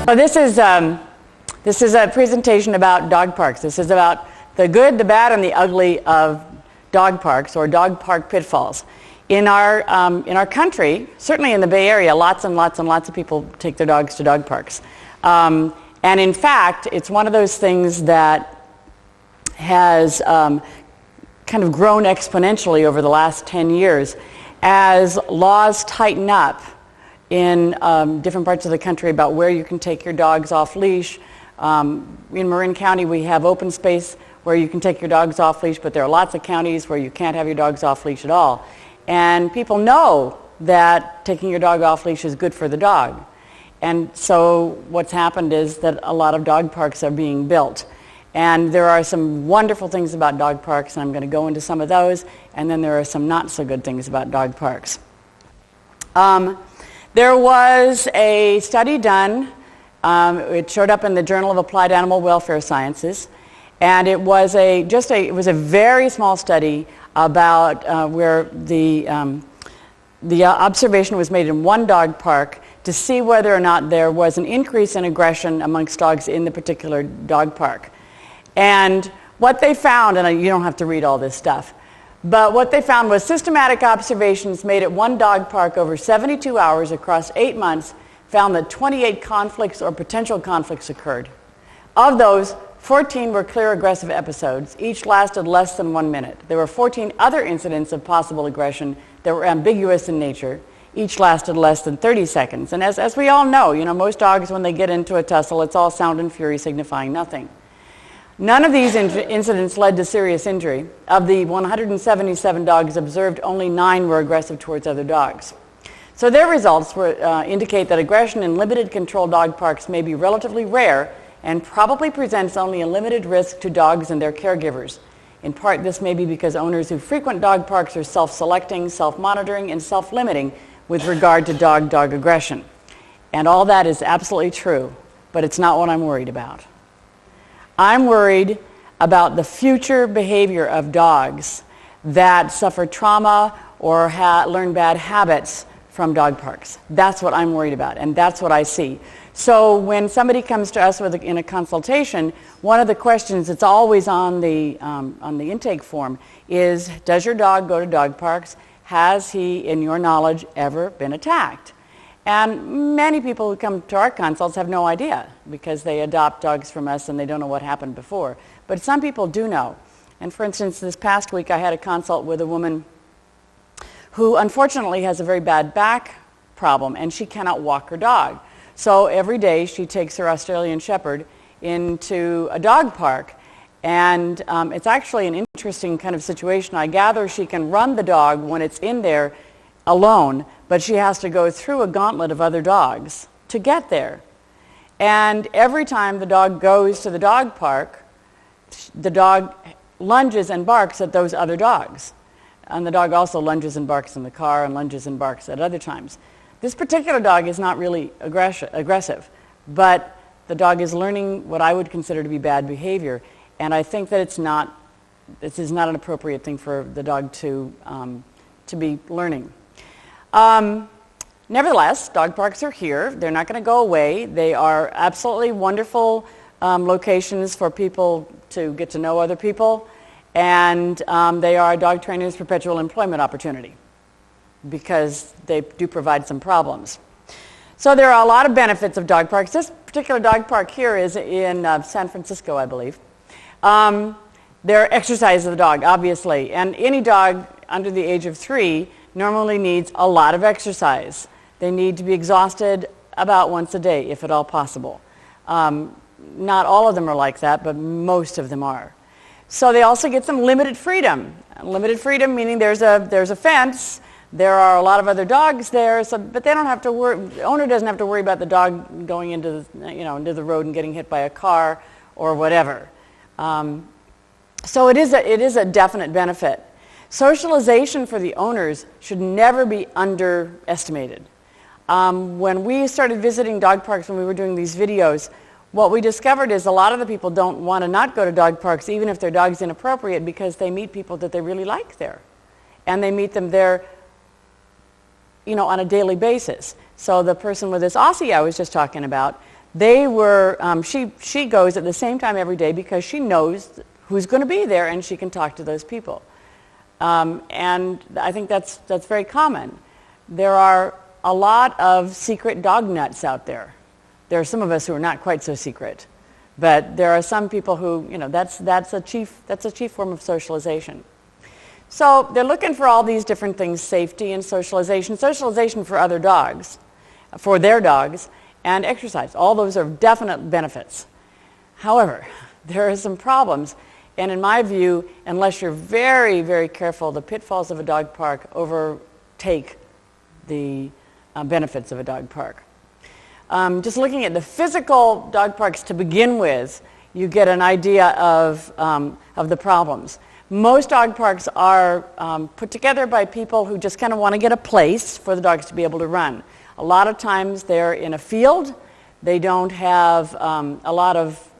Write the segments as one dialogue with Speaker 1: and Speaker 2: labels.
Speaker 1: So this is a presentation about dog parks. This is about the good, the bad, and the ugly of dog parks or dog park pitfalls. In our country, certainly in the Bay Area, lots and lots and lots of people take their dogs to dog parks. And in fact, it's one of those things that has kind of grown exponentially over the last 10 years as laws tighten up in different parts of the country about where you can take your dogs off leash. In Marin County, we have open space where you can take your dogs off leash, but there are lots of counties where you can't have your dogs off leash at all. And people know that taking your dog off leash is good for the dog. And so what's happened is that a lot of dog parks are being built. And there are some wonderful things about dog parks, and I'm going to go into some of those. And then there are some not so good things about dog parks. There was a study done. It showed up in the Journal of Applied Animal Welfare Sciences. And it was a very small study about where the observation was made in one dog park to see whether or not there was an increase in aggression amongst dogs in the particular dog park. And what they found, and you don't have to read all this stuff, but what they found was systematic observations made at one dog park over 72 hours across 8 months found that 28 conflicts or potential conflicts occurred. Of those, 14 were clear aggressive episodes. Each lasted less than 1 minute. There were 14 other incidents of possible aggression that were ambiguous in nature. Each lasted less than 30 seconds. And as we all know, most dogs, when they get into a tussle, it's all sound and fury signifying nothing. None of these incidents led to serious injury. Of the 177 dogs observed, only 9 were aggressive towards other dogs. So their results indicate that aggression in limited control dog parks may be relatively rare and probably presents only a limited risk to dogs and their caregivers. In part, this may be because owners who frequent dog parks are self-selecting, self-monitoring, and self-limiting with regard to dog-dog aggression. And all that is absolutely true, but it's not what I'm worried about. I'm worried about the future behavior of dogs that suffer trauma or learn bad habits from dog parks. That's what I'm worried about, and that's what I see. So when somebody comes to us in a consultation, one of the questions that's always on the intake form is, does your dog go to dog parks? Has he, in your knowledge, ever been attacked? And many people who come to our consults have no idea because they adopt dogs from us and they don't know what happened before. But some people do know. And for instance, this past week I had a consult with a woman who unfortunately has a very bad back problem and she cannot walk her dog. So every day she takes her Australian Shepherd into a dog park. And it's actually an interesting kind of situation. I gather she can run the dog when it's in there alone, but she has to go through a gauntlet of other dogs to get there. And every time the dog goes to the dog park, the dog lunges and barks at those other dogs. And the dog also lunges and barks in the car and lunges and barks at other times. This particular dog is not really aggressive, but the dog is learning what I would consider to be bad behavior. And I think that this is not an appropriate thing for the dog to be learning. Nevertheless, dog parks are here. They're not going to go away. They are absolutely wonderful locations for people to get to know other people. And they are a dog trainer's perpetual employment opportunity because they do provide some problems. So there are a lot of benefits of dog parks. This particular dog park here is in San Francisco, I believe. There are exercise of the dog, obviously. And any dog under the age of 3 normally needs a lot of exercise. They need to be exhausted about once a day, if at all possible. Not all of them are like that, but most of them are. So they also get some limited freedom. Limited freedom meaning there's a fence, there are a lot of other dogs there, but they don't have to worry. The owner doesn't have to worry about the dog going into the road and getting hit by a car or whatever. So it is a definite benefit. Socialization for the owners should never be underestimated. When we started visiting dog parks, when we were doing these videos, what we discovered is a lot of the people don't want to not go to dog parks, even if their dog's inappropriate, because they meet people that they really like there. And they meet them there, on a daily basis. So the person with this Aussie I was just talking about, They were, she goes at the same time every day because she knows who's going to be there and she can talk to those people. And I think that's very common. There are a lot of secret dog nuts out there. There are some of us who are not quite so secret, but there are some people who, that's a chief form of socialization. So they're looking for all these different things: safety and socialization for other dogs, for their dogs, and exercise. All those are definite benefits. However, there are some problems, and in my view, unless you're very, very careful, the pitfalls of a dog park overtake the benefits of a dog park. Just looking at the physical dog parks to begin with, you get an idea of the problems. Most dog parks are put together by people who just kind of want to get a place for the dogs to be able to run. A lot of times they're in a field. They don't have a lot of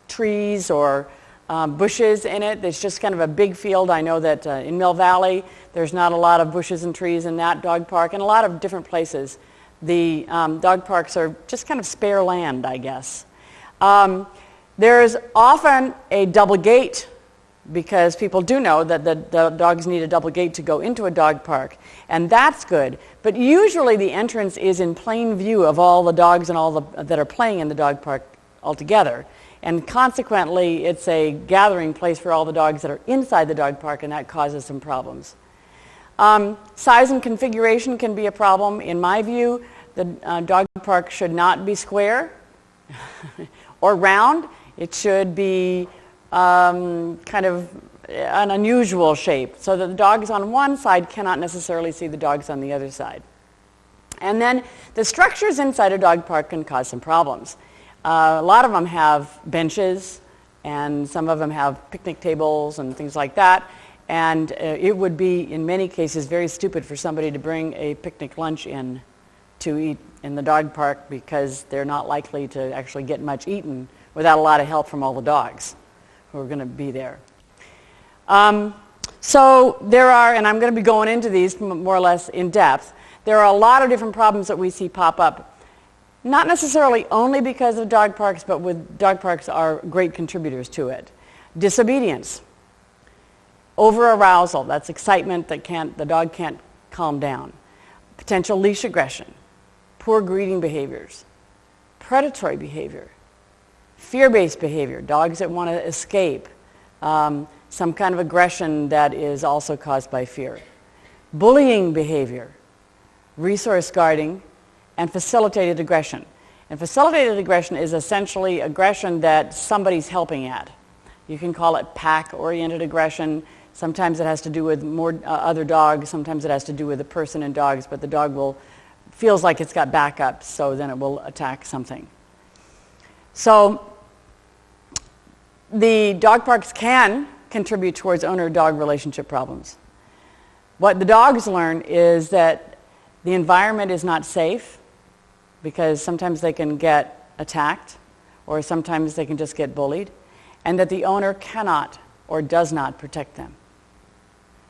Speaker 1: trees or bushes in it. It's just kind of a big field. I know that in Mill Valley there's not a lot of bushes and trees in that dog park, and a lot of different places. The dog parks are just kind of spare land, I guess. There's often a double gate, because people do know that the dogs need a double gate to go into a dog park, and that's good. But usually the entrance is in plain view of all the dogs and all that are playing in the dog park altogether, and consequently it's a gathering place for all the dogs that are inside the dog park, and that causes some problems. Size and configuration can be a problem. In my view, the dog park should not be square or round. It should be kind of an unusual shape, so that the dogs on one side cannot necessarily see the dogs on the other side. And then the structures inside a dog park can cause some problems. A lot of them have benches, and some of them have picnic tables and things like that. And it would be, in many cases, very stupid for somebody to bring a picnic lunch in to eat in the dog park, because they're not likely to actually get much eaten without a lot of help from all the dogs who are going to be there. So there are, and I'm going to be going into these more or less in depth, there are a lot of different problems that we see pop up, not necessarily only because of dog parks, but with dog parks are great contributors to it. Disobedience, over-arousal, that's excitement that the dog can't calm down. Potential leash aggression, poor greeting behaviors, predatory behavior, fear-based behavior, dogs that want to escape, some kind of aggression that is also caused by fear, bullying behavior, resource guarding, and facilitated aggression. And facilitated aggression is essentially aggression that somebody's helping at. You can call it pack-oriented aggression. Sometimes it has to do with more other dogs. Sometimes it has to do with the person and dogs, but the dog feels like it's got backup, so then it will attack something. So the dog parks can contribute towards owner-dog relationship problems. What the dogs learn is that the environment is not safe, because sometimes they can get attacked, or sometimes they can just get bullied, and that the owner cannot or does not protect them.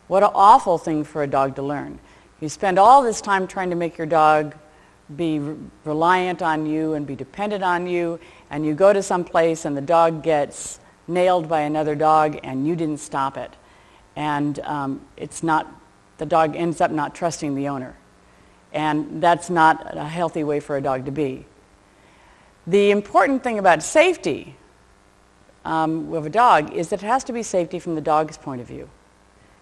Speaker 1: What an awful thing for a dog to learn. You spend all this time trying to make your dog be reliant on you and be dependent on you, and you go to some place and the dog gets nailed by another dog and you didn't stop it. And the dog ends up not trusting the owner. And that's not a healthy way for a dog to be. The important thing about safety with a dog is that it has to be safety from the dog's point of view.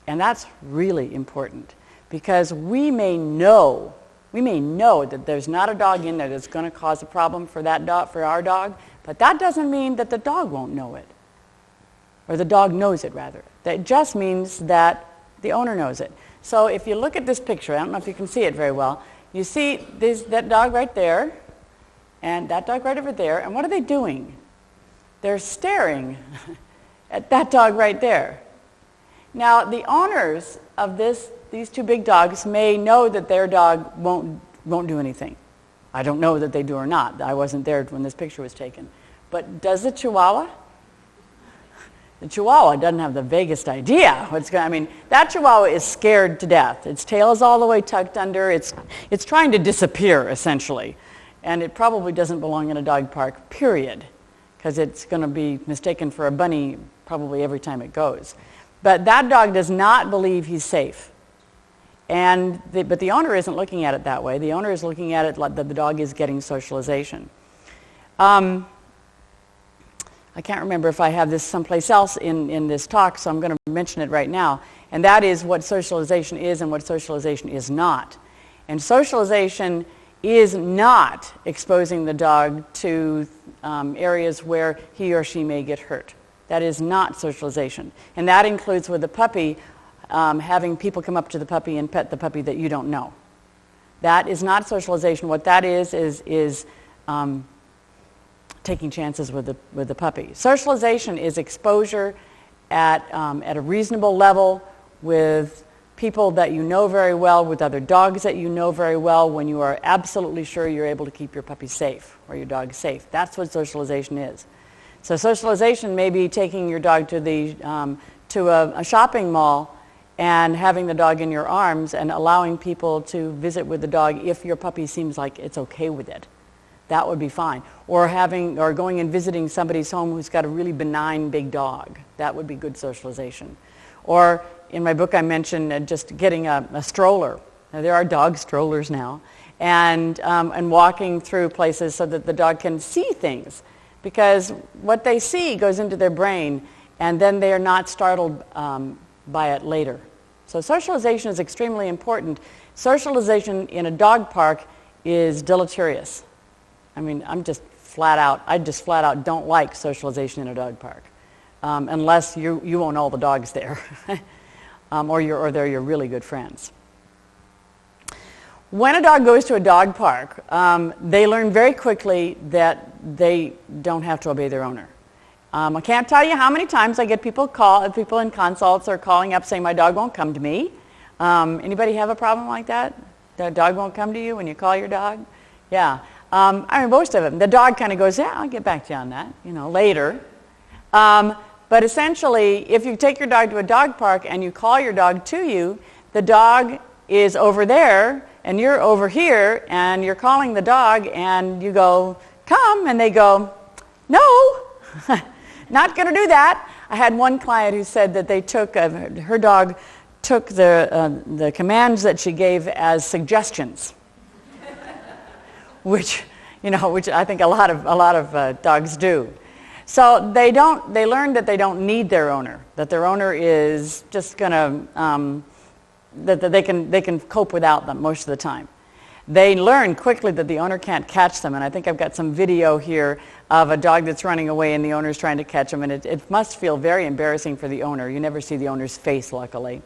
Speaker 1: And that's really important, because we may know that there's not a dog in there that's going to cause a problem for that dog, for our dog, but that doesn't mean that the dog won't know it, or the dog knows it rather. That just means that the owner knows it. So if you look at this picture, I don't know if you can see it very well, you see that dog right there and that dog right over there, and what are they doing? They're staring at that dog right there. Now, the owners of these two big dogs may know that their dog won't do anything. I don't know that they do or not. I wasn't there when this picture was taken. But does the Chihuahua? The Chihuahua doesn't have the vaguest idea what's going on. I mean, that Chihuahua is scared to death. Its tail is all the way tucked under. It's trying to disappear, essentially. and it probably doesn't belong in a dog park, period, because it's going to be mistaken for a bunny probably every time it goes. But that dog does not believe he's safe. But the owner isn't looking at it that way. The owner is looking at it like that the dog is getting socialization. I can't remember if I have this someplace else in this talk, so I'm going to mention it right now. And that is what socialization is and what socialization is not. And socialization is not exposing the dog to areas where he or she may get hurt. That is not socialization. And that includes with the puppy, having people come up to the puppy and pet the puppy that you don't know. That is not socialization. What that is taking chances with the puppy. Socialization is exposure at a reasonable level with people that you know very well, with other dogs that you know very well, when you are absolutely sure you're able to keep your puppy safe or your dog safe. That's what socialization is. So socialization may be taking your dog to a shopping mall and having the dog in your arms and allowing people to visit with the dog if your puppy seems like it's okay with it. That would be fine. Or going and visiting somebody's home who's got a really benign big dog. That would be good socialization. Or in my book I mentioned just getting a stroller. Now, there are dog strollers now. And walking through places so that the dog can see things. Because what they see goes into their brain, and then they are not startled by it later. So socialization is extremely important. Socialization in a dog park is deleterious. I mean, I just flat out don't like socialization in a dog park. Unless you own all the dogs there. or they're your really good friends. When a dog goes to a dog park, they learn very quickly that they don't have to obey their owner. I can't tell you how many times I get people in consults or calling up saying my dog won't come to me. Anybody have a problem like that? The dog won't come to you when you call your dog? Yeah. I mean, most of them. The dog kind of goes, yeah, I'll get back to you on that, later. But essentially, if you take your dog to a dog park and you call your dog to you, the dog is over there and you're over here and you're calling the dog and you go, come, and they go, no, not going to do that. I had one client who said that they took, her dog took the commands that she gave as suggestions, which I think a lot of dogs do. So they learn that they don't need their owner, that their owner is just going to, that they can cope without them most of the time. They learn quickly that the owner can't catch them, and I think I've got some video here of a dog that's running away and the owner's trying to catch him, and it must feel very embarrassing for the owner. You never see the owner's face, luckily.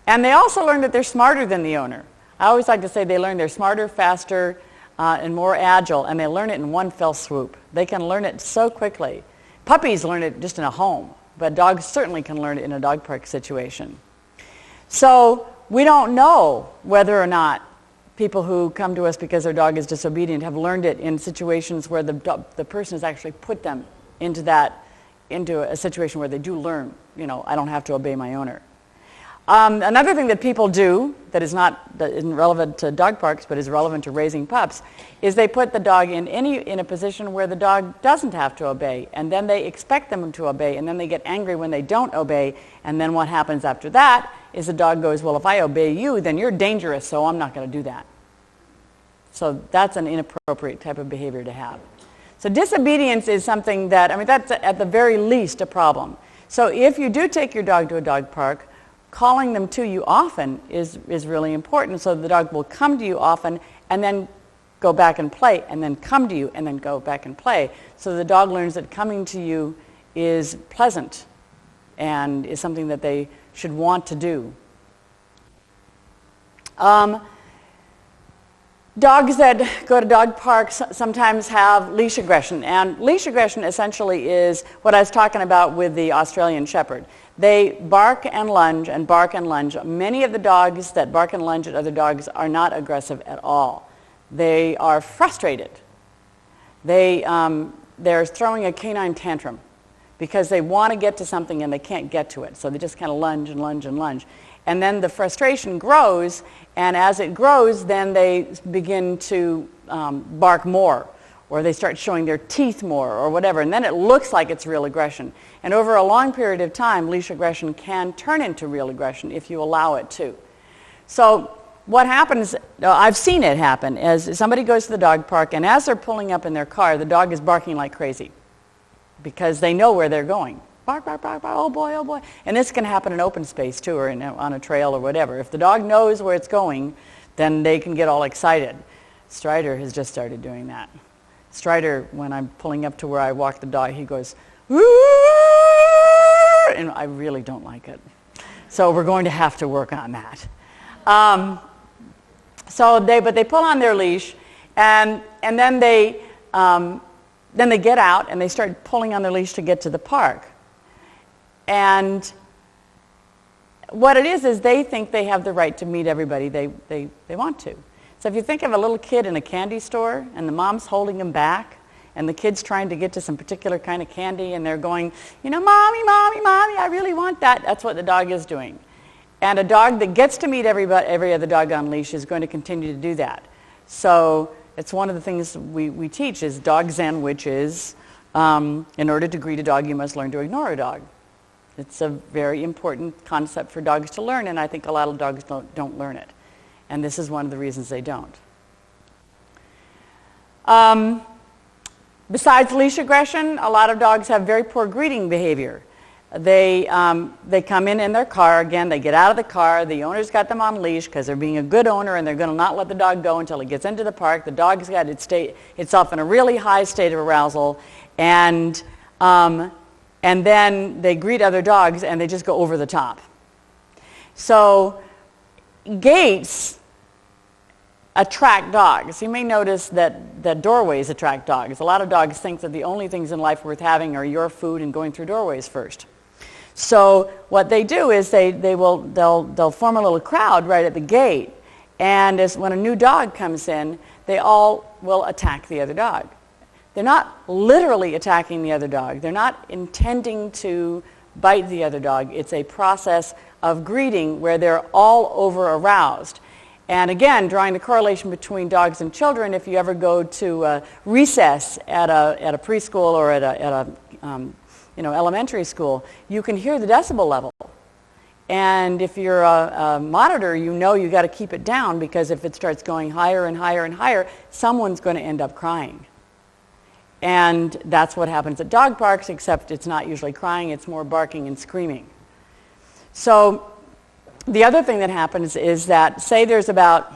Speaker 1: And they also learn that they're smarter than the owner. I always like to say they learn they're smarter, faster, and more agile, and they learn it in one fell swoop. They can learn it so quickly. Puppies learn it just in a home, but dogs certainly can learn it in a dog park situation. So we don't know whether or not people who come to us because their dog is disobedient have learned it in situations where the person has actually put them into a situation where they do learn, I don't have to obey my owner. Another thing that people do that isn't relevant to dog parks but is relevant to raising pups is they put the dog in a position where the dog doesn't have to obey, and then they expect them to obey, and then they get angry when they don't obey, and then what happens after that is the dog goes, well, if I obey you, then you're dangerous, so I'm not going to do that. So that's an inappropriate type of behavior to have. So disobedience is something that's at the very least a problem. So if you do take your dog to a dog park, calling them to you often is really important, so the dog will come to you often and then go back and play, and then come to you and then go back and play. So the dog learns that coming to you is pleasant and is something that they should want to do. Dogs that go to dog parks sometimes have leash aggression, and leash aggression essentially is what I was talking about with the Australian Shepherd. They bark and lunge and bark and lunge. Many of the dogs that bark and lunge at other dogs are not aggressive at all. They are frustrated. They're throwing a canine tantrum because they want to get to something and they can't get to it. So they just kind of lunge and lunge and lunge. And then the frustration grows, and as it grows, then they begin to bark more, or they start showing their teeth more, or whatever, and then it looks like it's real aggression. And over a long period of time, leash aggression can turn into real aggression if you allow it to. So what happens, I've seen it happen, is somebody goes to the dog park, and as they're pulling up in their car, the dog is barking like crazy because they know where they're going. Bark, bark, bark, bark, oh boy, oh boy. And this can happen in open space too, or on a trail or whatever. If the dog knows where it's going, then they can get all excited. Strider has just started doing that. Strider, when I'm pulling up to where I walk the dog, he goes, "Woo!" And I really don't like it. So we're going to have to work on that. But they pull on their leash, and then they get out and they start pulling on their leash to get to the park. And what it is they think they have the right to meet everybody they want to. So if you think of a little kid in a candy store and the mom's holding him back and the kid's trying to get to some particular kind of candy and they're going, mommy, mommy, mommy, I really want that. That's what the dog is doing. And a dog that gets to meet every other dog on leash is going to continue to do that. So it's one of the things we teach is dog zen, which is in order to greet a dog, you must learn to ignore a dog. It's a very important concept for dogs to learn, and I think a lot of dogs don't learn it. And this is one of the reasons they don't. Besides leash aggression, a lot of dogs have very poor greeting behavior. They come in their car, again, they get out of the car, the owner's got them on leash because they're being a good owner and they're going to not let the dog go until it gets into the park. The dog's got itself in a really high state of arousal, and then they greet other dogs and they just go over the top. So gates attract dogs. You may notice that doorways attract dogs. A lot of dogs think that the only things in life worth having are your food and going through doorways first. So what they do is they'll form a little crowd right at the gate, and when a new dog comes in, they all will attack the other dog. They're not literally attacking the other dog. They're not intending to bite the other dog. It's a process of greeting where they're all over aroused. And again, drawing the correlation between dogs and children, if you ever go to recess at a preschool or at a elementary school, you can hear the decibel level. And if you're a monitor, you got to keep it down, because if it starts going higher and higher and higher, someone's going to end up crying. And that's what happens at dog parks, except it's not usually crying, it's more barking and screaming. So the other thing that happens is that, say there's about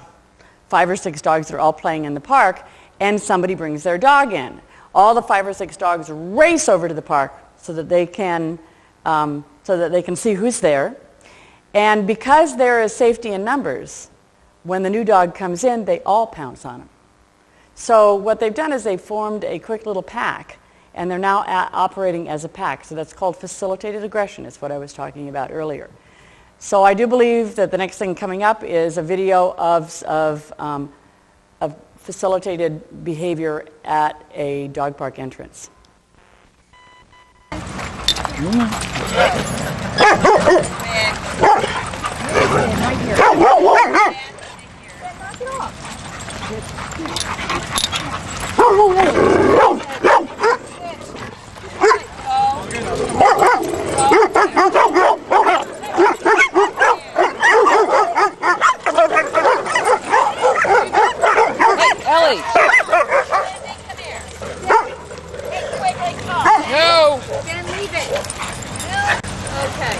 Speaker 1: 5 or 6 dogs that are all playing in the park, and somebody brings their dog in. All the 5 or 6 dogs race over to the park so that they can see who's there. And because there is safety in numbers, when the new dog comes in, they all pounce on him. So what they've done is they've formed a quick little pack, and they're now operating as a pack. So that's called facilitated aggression. It's what I was talking about earlier. So I do believe that the next thing coming up is a video of facilitated behavior at a dog park entrance.
Speaker 2: Ellie! No!
Speaker 3: Then leave it. Okay.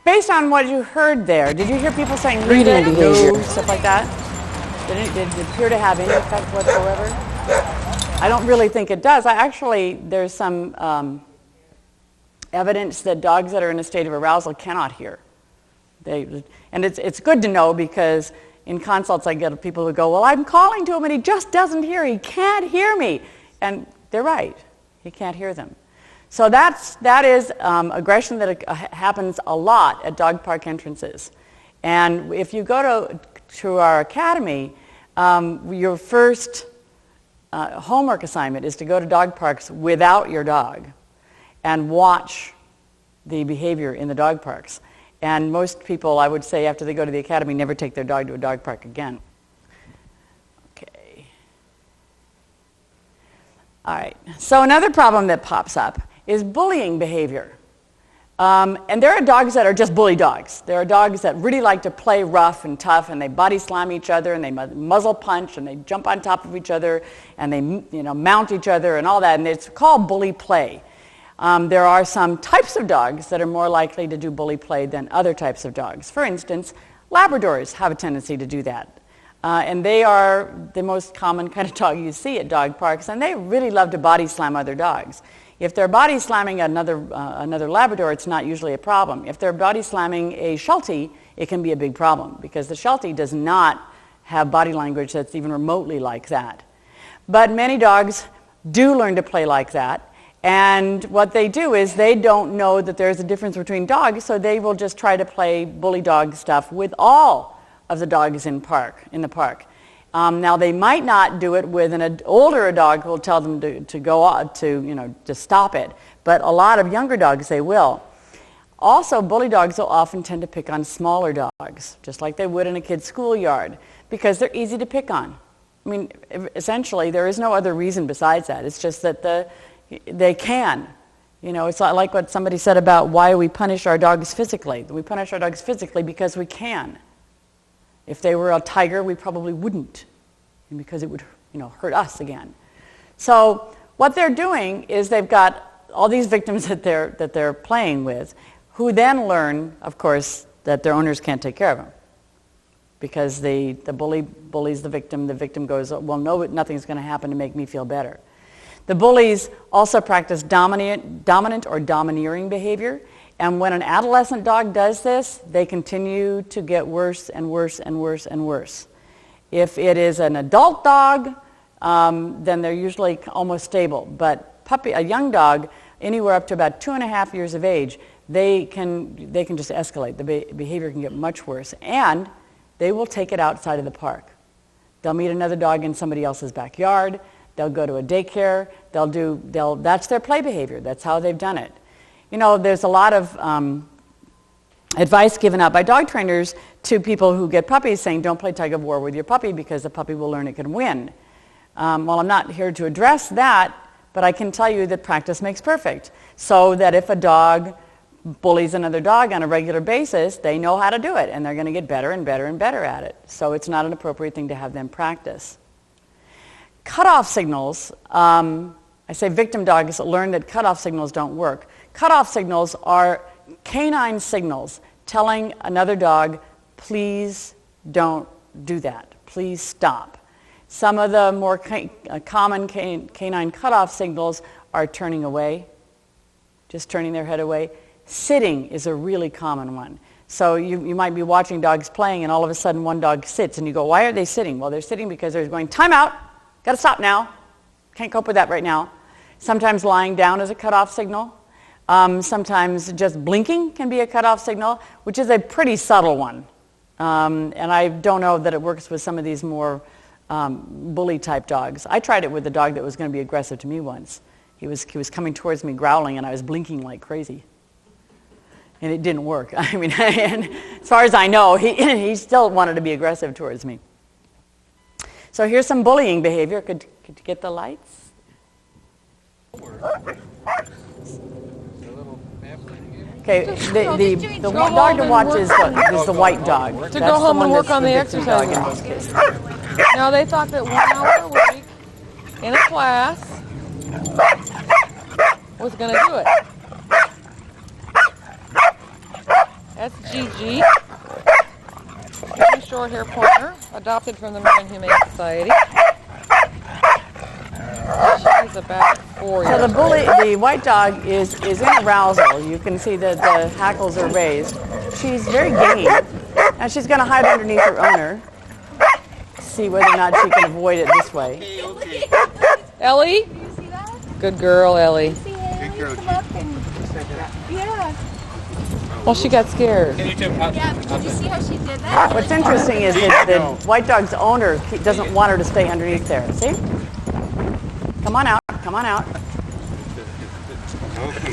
Speaker 1: Based on what you heard there, did you hear people saying
Speaker 4: Greeting behavior.
Speaker 1: no, stuff like that? Did it appear to have any effect whatsoever? I don't really think it does. There's some evidence that dogs that are in a state of arousal cannot hear. And it's good to know, because in consults I get people who go, well, I'm calling to him and he just doesn't hear. He can't hear me. And they're right. He can't hear them. So that is aggression that happens a lot at dog park entrances. And if you go to our academy, your first homework assignment is to go to dog parks without your dog. and watch the behavior in the dog parks. And most people, I would say, after they go to the academy, never take their dog to a dog park again. Okay. All right. So another problem that pops up is bullying behavior. And there are dogs that are just bully dogs. There are dogs that really like to play rough and tough, and they body slam each other, and they muzzle punch, and they jump on top of each other, and they mount each other and all that, and it's called bully play. There are some types of dogs that are more likely to do bully play than other types of dogs. For instance, Labradors have a tendency to do that. And they are the most common kind of dog you see at dog parks, and they really love to body slam other dogs. If they're body slamming another Labrador, it's not usually a problem. If they're body slamming a Sheltie, it can be a big problem because the Sheltie does not have body language that's even remotely like that. But many dogs do learn to play like that, and what they do is they don't know that there's a difference between dogs, so they will just try to play bully dog stuff with all of the dogs in the park. Now they might not do it with an older dog who will tell them to go on, to stop it, but a lot of younger dogs they will. Also, bully dogs will often tend to pick on smaller dogs, just like they would in a kid's schoolyard, because they're easy to pick on. I mean, essentially, there is no other reason besides that. It's just that they can. It's like what somebody said about why we punish our dogs physically. We punish our dogs physically because we can. If they were a tiger, we probably wouldn't, because it would, hurt us again. So what they're doing is they've got all these victims that they're playing with, who then learn, of course, that their owners can't take care of them, because the bully bullies the victim goes, well, no, nothing's going to happen to make me feel better. The bullies also practice dominant or domineering behavior. And when an adolescent dog does this, they continue to get worse and worse and worse and worse. If it is an adult dog, then they're usually almost stable. But a young dog, anywhere up to about 2.5 years of age, they can just escalate. The behavior can get much worse, and they will take it outside of the park. They'll meet another dog in somebody else's backyard. They'll go to a daycare. That's their play behavior. That's how they've done it. There's a lot of advice given out by dog trainers to people who get puppies saying, don't play tug of war with your puppy because the puppy will learn it can win. Well, I'm not here to address that, but I can tell you that practice makes perfect. So that if a dog bullies another dog on a regular basis, they know how to do it, and they're going to get better and better and better at it. So it's not an appropriate thing to have them practice. Cutoff signals, I say victim dogs learn that cutoff signals don't work. Cutoff signals are canine signals telling another dog, please don't do that. Please stop. Some of the more common canine cutoff signals are turning away, just turning their head away. Sitting is a really common one. So you might be watching dogs playing, and all of a sudden one dog sits, and you go, why are they sitting? Well, they're sitting because they're going, time out, got to stop now. Can't cope with that right now. Sometimes lying down is a cutoff signal. Sometimes just blinking can be a cutoff signal, which is a pretty subtle one. And I don't know that it works with some of these more bully-type dogs. I tried it with a dog that was going to be aggressive to me once. He was coming towards me growling, and I was blinking like crazy. And it didn't work. I mean, and as far as I know, he still wanted to be aggressive towards me. So here's some bullying behavior. Could you get the lights? Okay, the dog to watch is the white dog.
Speaker 2: To go home and work on the exercise. Now they thought that 1 hour a week in a class was going to do it. That's Gigi, a short hair pointer, adopted from the American Humane Society. She's about 4 years old.
Speaker 1: So the white dog is in arousal. You can see that the hackles are raised. She's very game, and she's going to hide underneath her owner. See whether or not she can avoid it this way.
Speaker 2: Ellie?
Speaker 3: Do you see that?
Speaker 2: Good girl, Ellie.
Speaker 3: See Haley? Come up and... Yeah.
Speaker 2: Well, she got scared.
Speaker 3: Yeah, but did you see how she did that?
Speaker 1: What's interesting is that the white dog's owner doesn't want her to stay underneath there. See? Come on out. Come on out.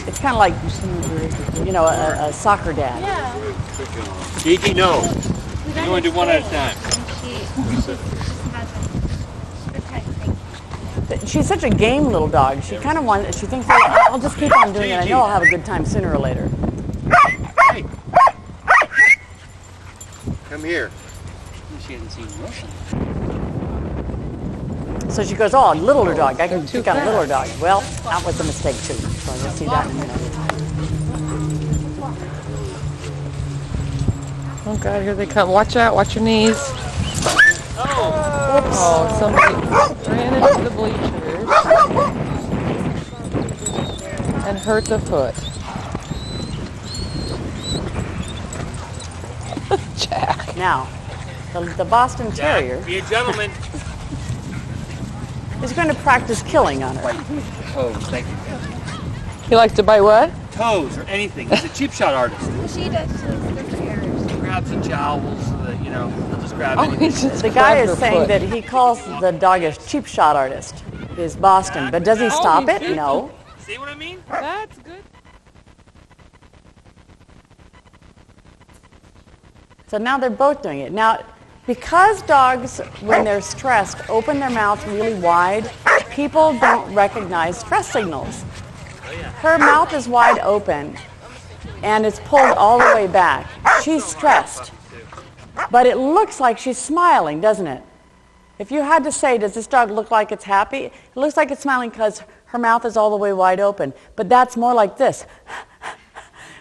Speaker 1: It's kind of like, you know, a soccer dad.
Speaker 3: Yeah.
Speaker 4: Gigi, no. You want to do one at a time.
Speaker 1: She's such a game little dog. She kind of wants, she thinks, well, I'll just keep on doing it. I know I'll have a good time sooner or later.
Speaker 4: Hey. Come here. She hasn't seen motion.
Speaker 1: So she goes, oh, a littler dog. I can pick out a littler dog. Well, that was a mistake too. So you'll see that in a minute.
Speaker 2: Oh God, here they come. Watch out, watch your knees. Oh, somebody ran into the bleachers and hurt the foot. Jack.
Speaker 1: Now, the Boston Terrier
Speaker 4: Be a gentleman.
Speaker 1: is going to practice killing on her.
Speaker 4: Toes, thank you.
Speaker 2: He likes to bite what?
Speaker 4: Toes or anything. He's a cheap shot artist.
Speaker 3: Well, she does. She likes to go for errors.
Speaker 4: Grabs the jowls, you know, he'll just grab
Speaker 2: Oh,
Speaker 4: anything.
Speaker 2: he just
Speaker 1: The guy
Speaker 2: grabbed
Speaker 1: is
Speaker 2: her
Speaker 1: saying
Speaker 2: foot.
Speaker 1: that he calls the dog a cheap shot artist, is Boston. But does he stop
Speaker 2: he's
Speaker 1: it?
Speaker 2: busy.
Speaker 1: No.
Speaker 4: See what I mean?
Speaker 2: That's good.
Speaker 1: So now they're both doing it. Now, because dogs, when they're stressed, open their mouth really wide, people don't recognize stress signals. Her mouth is wide open, and it's pulled all the way back. She's stressed. But it looks like she's smiling, doesn't it? If you had to say, does this dog look like it's happy? It looks like it's smiling because her mouth is all the way wide open. But that's more like this.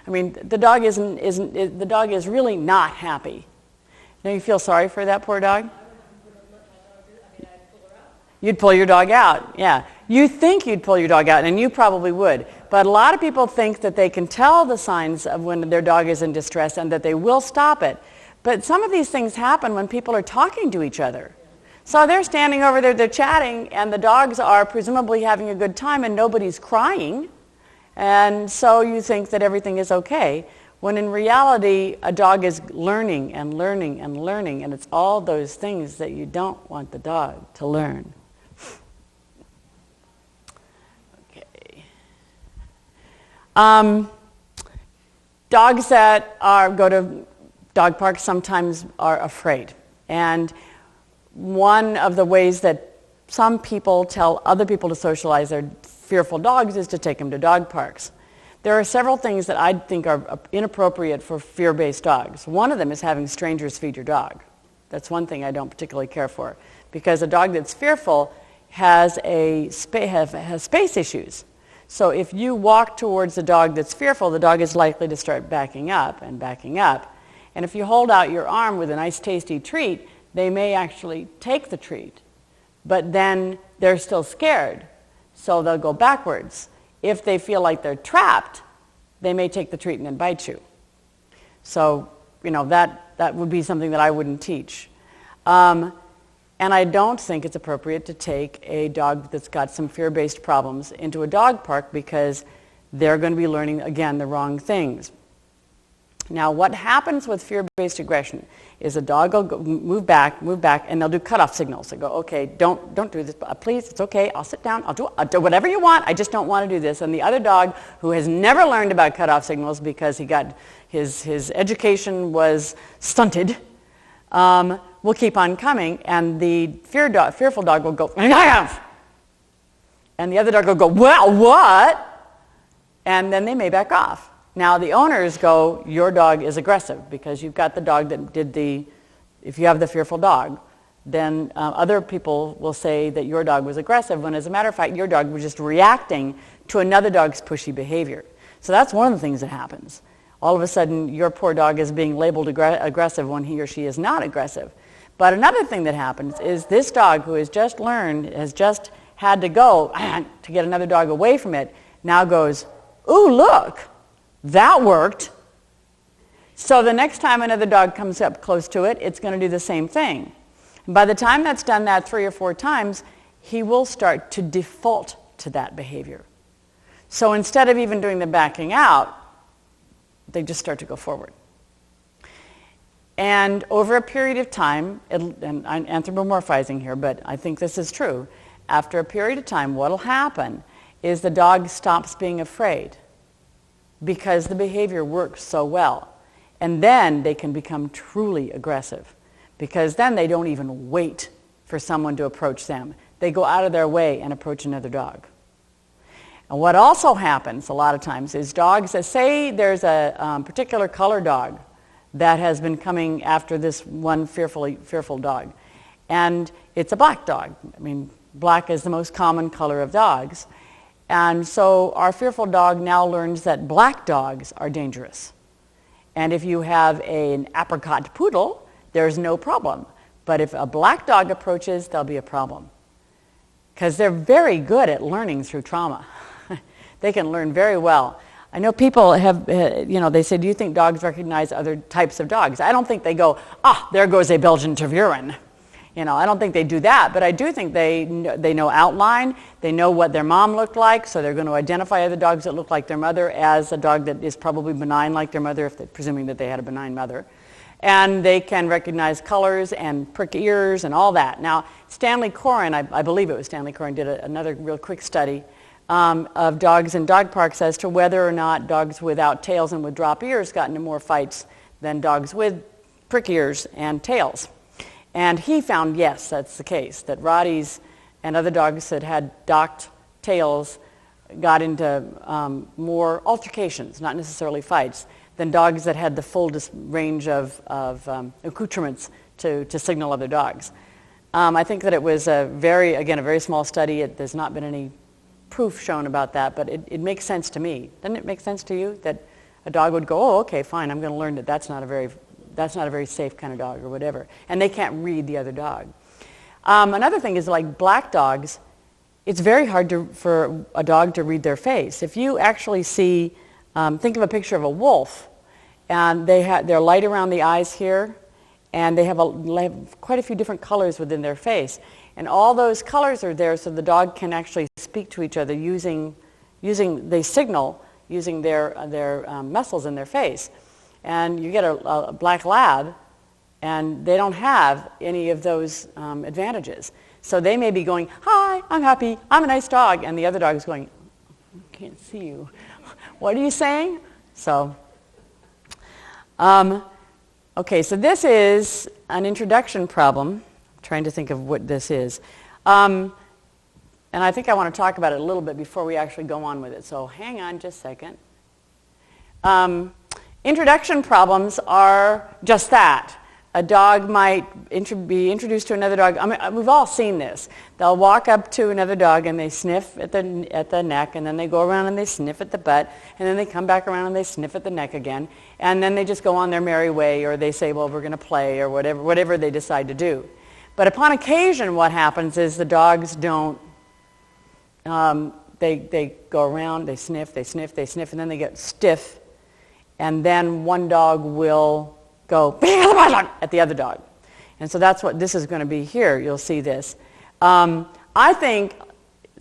Speaker 1: I mean, the dog the dog is really not happy. Don't you feel sorry for that poor dog? You'd pull your dog out, yeah. You think you'd pull your dog out, and you probably would. But a lot of people think that they can tell the signs of when their dog is in distress and that they will stop it. But some of these things happen when people are talking to each other. So they're standing over there, they're chatting, and the dogs are presumably having a good time and nobody's crying. And so you think that everything is okay, when in reality, a dog is learning and learning and learning, and it's all those things that you don't want the dog to learn. Okay. Dogs that go to dog parks sometimes are afraid. And one of the ways that some people tell other people to socialize their fearful dogs is to take them to dog parks. There are several things that I think are inappropriate for fear-based dogs. One of them is having strangers feed your dog. That's one thing I don't particularly care for, because a dog that's fearful has space issues. So if you walk towards a dog that's fearful, the dog is likely to start backing up and backing up. And if you hold out your arm with a nice tasty treat, they may actually take the treat, but then they're still scared, so they'll go backwards. If they feel like they're trapped, they may take the treat and then bite you. So, you know, that would be something that I wouldn't teach. And I don't think it's appropriate to take a dog that's got some fear-based problems into a dog park, because they're going to be learning, again, the wrong things. Now, what happens with fear-based aggression is a dog will go, move back, and they'll do cutoff signals. They go, okay, don't do this, please, it's okay, I'll sit down, I'll do whatever you want, I just don't want to do this. And the other dog, who has never learned about cutoff signals because he got his education was stunted, will keep on coming, and the fearful dog will go, and the other dog will go, well, what? And then they may back off. Now, the owners go, your dog is aggressive, because you've got the dog that did if you have the fearful dog, then other people will say that your dog was aggressive, when as a matter of fact, your dog was just reacting to another dog's pushy behavior. So that's one of the things that happens. All of a sudden, your poor dog is being labeled aggressive when he or she is not aggressive. But another thing that happens is this dog, who has just learned, has just had to go to get another dog away from it, now goes, ooh, look. That worked. So the next time another dog comes up close to it, it's going to do the same thing. And by the time that's done that 3 or 4 times, he will start to default to that behavior. So instead of even doing the backing out, they just start to go forward. And over a period of time, and I'm anthropomorphizing here, but I think this is true, after a period of time, what will happen is the dog stops being afraid because the behavior works so well. And then they can become truly aggressive because then they don't even wait for someone to approach them. They go out of their way and approach another dog. And what also happens a lot of times is dogs, say there's a particular color dog that has been coming after this one fearful dog. And it's a black dog. I mean, black is the most common color of dogs. And so our fearful dog now learns that black dogs are dangerous. And if you have an apricot poodle, there's no problem. But if a black dog approaches, there'll be a problem. Because they're very good at learning through trauma. They can learn very well. I know people have, they say, do you think dogs recognize other types of dogs? I don't think they go, there goes a Belgian Tervuren. I don't think they do that, but I do think they know outline. They know what their mom looked like, so they're going to identify other dogs that look like their mother as a dog that is probably benign like their mother, presuming that they had a benign mother. And they can recognize colors and prick ears and all that. Now, Stanley Coren, I believe it was Stanley Coren, did another real quick study of dogs in dog parks as to whether or not dogs without tails and with drop ears got into more fights than dogs with prick ears and tails. And he found, yes, that's the case, that Rotties and other dogs that had docked tails got into more altercations, not necessarily fights, than dogs that had the full range of accoutrements to signal other dogs. I think that it was a very small study. There's not been any proof shown about that, but it makes sense to me. Doesn't it make sense to you that a dog would go, oh, okay, fine, I'm going to learn that that's not a very safe kind of dog or whatever. And they can't read the other dog. Another thing is like black dogs, it's very hard for a dog to read their face. If you actually see, think of a picture of a wolf, and they're light around the eyes here, and they have quite a few different colors within their face. And all those colors are there so the dog can actually speak to each other they signal using their muscles in their face. And you get a black lab, and they don't have any of those advantages. So they may be going, hi, I'm happy, I'm a nice dog, and the other dog is going, I can't see you. What are you saying? So, okay, so this is an introduction problem. I'm trying to think of what this is. And I think I want to talk about it a little bit before we actually go on with it. So hang on just a second. Introduction problems are just that. A dog might be introduced to another dog. I mean, we've all seen this. They'll walk up to another dog and they sniff at the neck, and then they go around and they sniff at the butt, and then they come back around and they sniff at the neck again, and then they just go on their merry way, or they say, well, we're going to play, or whatever they decide to do. But upon occasion, what happens is the dogs don't. They go around, they sniff, and then they get stiff. And then one dog will go at the other dog. And so that's what this is going to be here. You'll see this. I think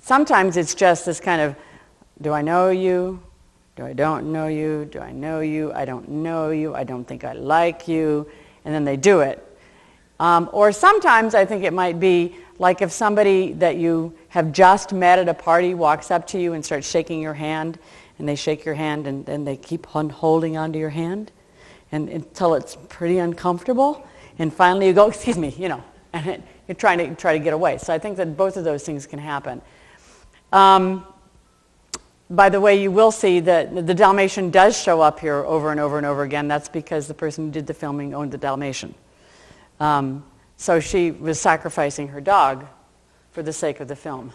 Speaker 1: sometimes it's just this kind of, do I know you? Do I don't know you? Do I know you? I don't know you. I don't think I like you. And then they do it. Or sometimes I think it might be like if somebody that you have just met at a party walks up to you and starts shaking your hand, and they shake your hand, and then they keep on holding onto your hand until it's pretty uncomfortable, and finally you go, excuse me, and you're trying to get away. So I think that both of those things can happen. By the way, you will see that the Dalmatian does show up here over and over and over again. That's because the person who did the filming owned the Dalmatian. So she was sacrificing her dog for the sake of the film.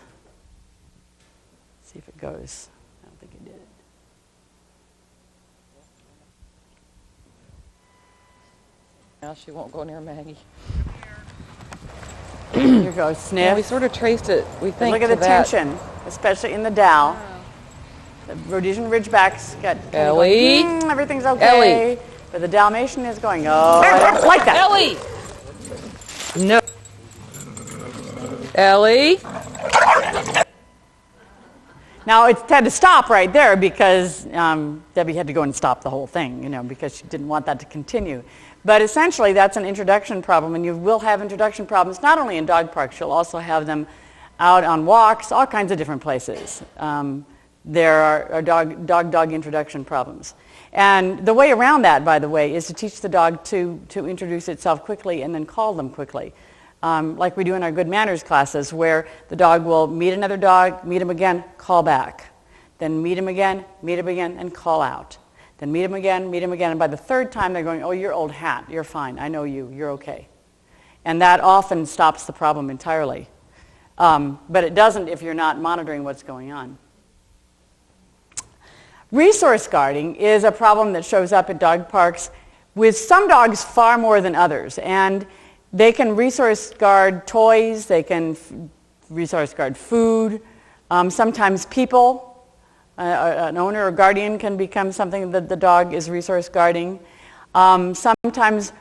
Speaker 1: Let's see if it goes. I don't think it did.
Speaker 2: Now she won't go near Maggie.
Speaker 1: Here goes, sniff.
Speaker 2: Yeah, we sort of traced it, we think,
Speaker 1: Look at
Speaker 2: to
Speaker 1: the
Speaker 2: that.
Speaker 1: tension, especially in the Dal. The Rhodesian Ridgeback's got
Speaker 2: Ellie.
Speaker 1: Going, everything's okay.
Speaker 2: Ellie.
Speaker 1: But the Dalmatian is going, oh, I don't like that.
Speaker 2: Ellie! No. Ellie?
Speaker 1: Now, it had to stop right there because Debbie had to go and stop the whole thing, because she didn't want that to continue. But essentially, that's an introduction problem, and you will have introduction problems not only in dog parks, you'll also have them out on walks, all kinds of different places. There are dog introduction problems. And the way around that, by the way, is to teach the dog to introduce itself quickly and then call them quickly. Like we do in our good manners classes, where the dog will meet another dog, meet him again, call back. Then meet him again, and call out. Then meet him again, and by the third time they're going, oh, you're old hat, you're fine, I know you, you're okay. And that often stops the problem entirely. But it doesn't if you're not monitoring what's going on. Resource guarding is a problem that shows up at dog parks with some dogs far more than others. And they can resource guard toys, they can resource guard food, sometimes people. An owner or guardian can become something that the dog is resource guarding. Sometimes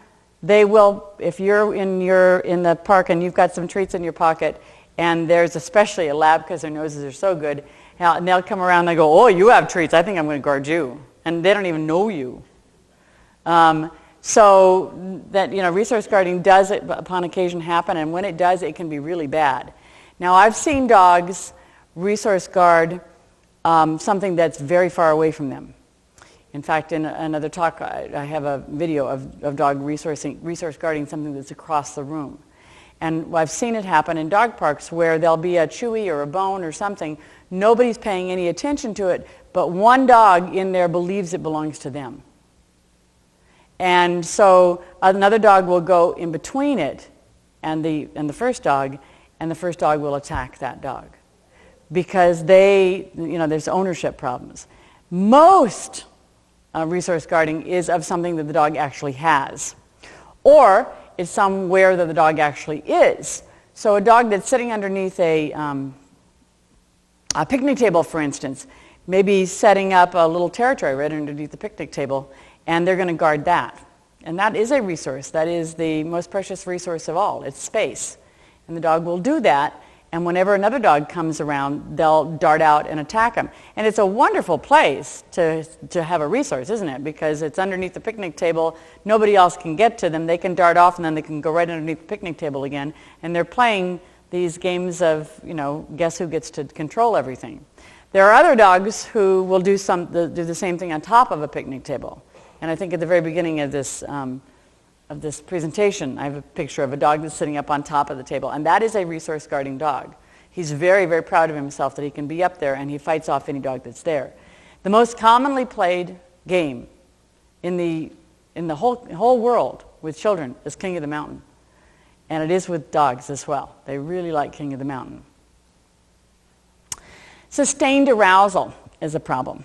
Speaker 1: they will, if you're in the park and you've got some treats in your pocket, and there's especially a lab because their noses are so good, and they'll come around and they go, oh, you have treats, I think I'm going to guard you. And they don't even know you. So that, resource guarding does upon occasion happen, and when it does, it can be really bad. Now, I've seen dogs resource guard something that's very far away from them. In fact, in another talk, I have a video of dog resource guarding something that's across the room. And I've seen it happen in dog parks where there'll be a chewy or a bone or something. Nobody's paying any attention to it, but one dog in there believes it belongs to them. And so another dog will go in between it and the first dog, and the first dog will attack that dog because there's ownership problems. Most resource guarding is of something that the dog actually has, or it's somewhere that the dog actually is. So a dog that's sitting underneath a picnic table, for instance, maybe setting up a little territory right underneath the picnic table, and they're going to guard that. And that is a resource. That is the most precious resource of all. It's space. And the dog will do that, and whenever another dog comes around, they'll dart out and attack them. And it's a wonderful place to have a resource, isn't it? Because it's underneath the picnic table. Nobody else can get to them. They can dart off, and then they can go right underneath the picnic table again. And they're playing these games of, guess who gets to control everything. There are other dogs who will do the same thing on top of a picnic table. And I think at the very beginning of this presentation, I have a picture of a dog that's sitting up on top of the table. And that is a resource guarding dog. He's very, very proud of himself that he can be up there, and he fights off any dog that's there. The most commonly played game in the whole world with children is King of the Mountain. And it is with dogs as well. They really like King of the Mountain. Sustained arousal is a problem.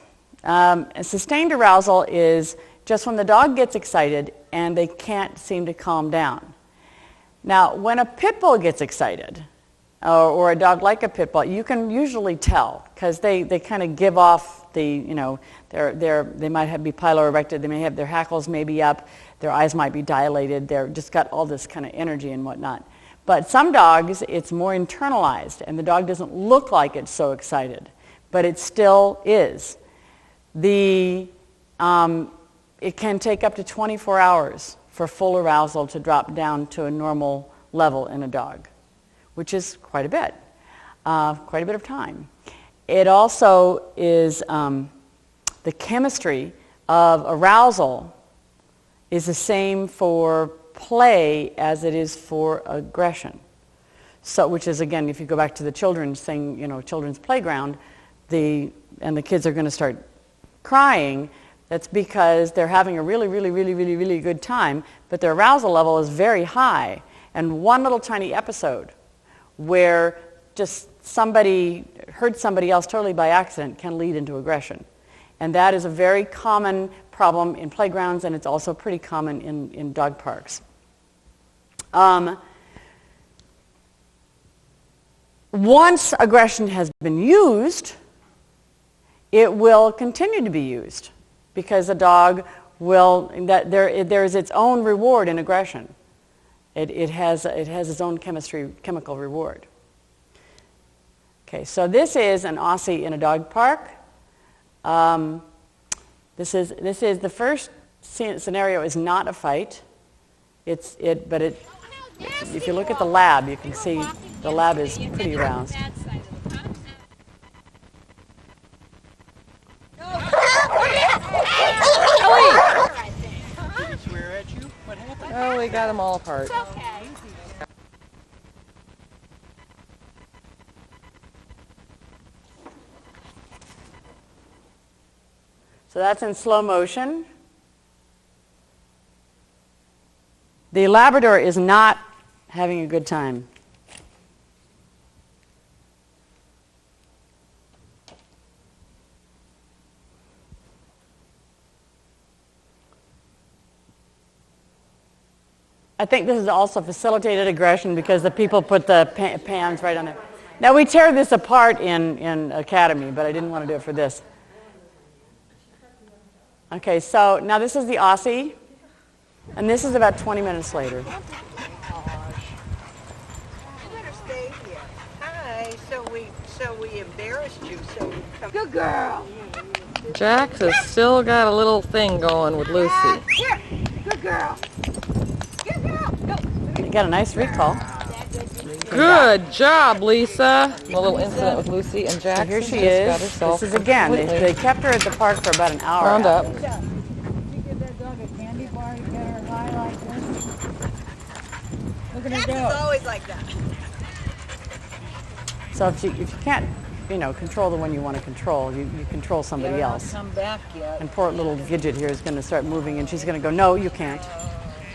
Speaker 1: Sustained arousal is just when the dog gets excited and they can't seem to calm down. Now, when a pit bull gets excited, or a dog like a pit bull, you can usually tell because they kind of give off they might be piloerected, they may have their hackles may be up, their eyes might be dilated, they're just got all this kind of energy and whatnot. But some dogs, it's more internalized, and the dog doesn't look like it's so excited, but it still is. It can take up to 24 hours for full arousal to drop down to a normal level in a dog, which is quite a bit of time. It also is the chemistry of arousal is the same for play as it is for aggression. So, which is, again, if you go back to the children's thing, children's playground, and the kids are going to start crying, that's because they're having a really, really, really, really, really good time, but their arousal level is very high. And one little tiny episode where just somebody hurt somebody else totally by accident can lead into aggression. And that is a very common problem in playgrounds, and it's also pretty common in dog parks. Once aggression has been used, it will continue to be used because a dog will, there is its own reward in aggression. It has its own chemical reward. Okay, so this is an Aussie in a dog park. This is the first scenario is not a fight. But if you look at the lab, you can see the lab is pretty aroused.
Speaker 2: Oh, we got them all apart.
Speaker 1: So that's in slow motion. The Labrador is not having a good time. I think this is also facilitated aggression because the people put the pans right on it. Now we tear this apart in Academy, but I didn't want to do it for this. Okay, so now this is the Aussie, and this is about 20 minutes later.
Speaker 5: You better stay here. Hi. So we embarrassed you. So we come. Good girl.
Speaker 2: Jax has still got a little thing going with Lucy.
Speaker 5: Here. Good girl. Good girl. Go.
Speaker 1: You got a nice recall.
Speaker 2: Good job, Lisa. A little incident with Lucy and Jax.
Speaker 1: So here she
Speaker 2: Got
Speaker 1: is.
Speaker 2: herself
Speaker 1: This is again.
Speaker 2: completely
Speaker 1: They kept her at the park for about an hour.
Speaker 2: wound up.
Speaker 6: You give that dog a candy bar to get her high like this? Look at her
Speaker 5: Jax
Speaker 6: go.
Speaker 5: is always like that.
Speaker 1: So if you can't, control the one you want to control, you control somebody else.
Speaker 6: Come back yet.
Speaker 1: And poor little Gidget here is going to start moving, and she's going to go, no, you can't.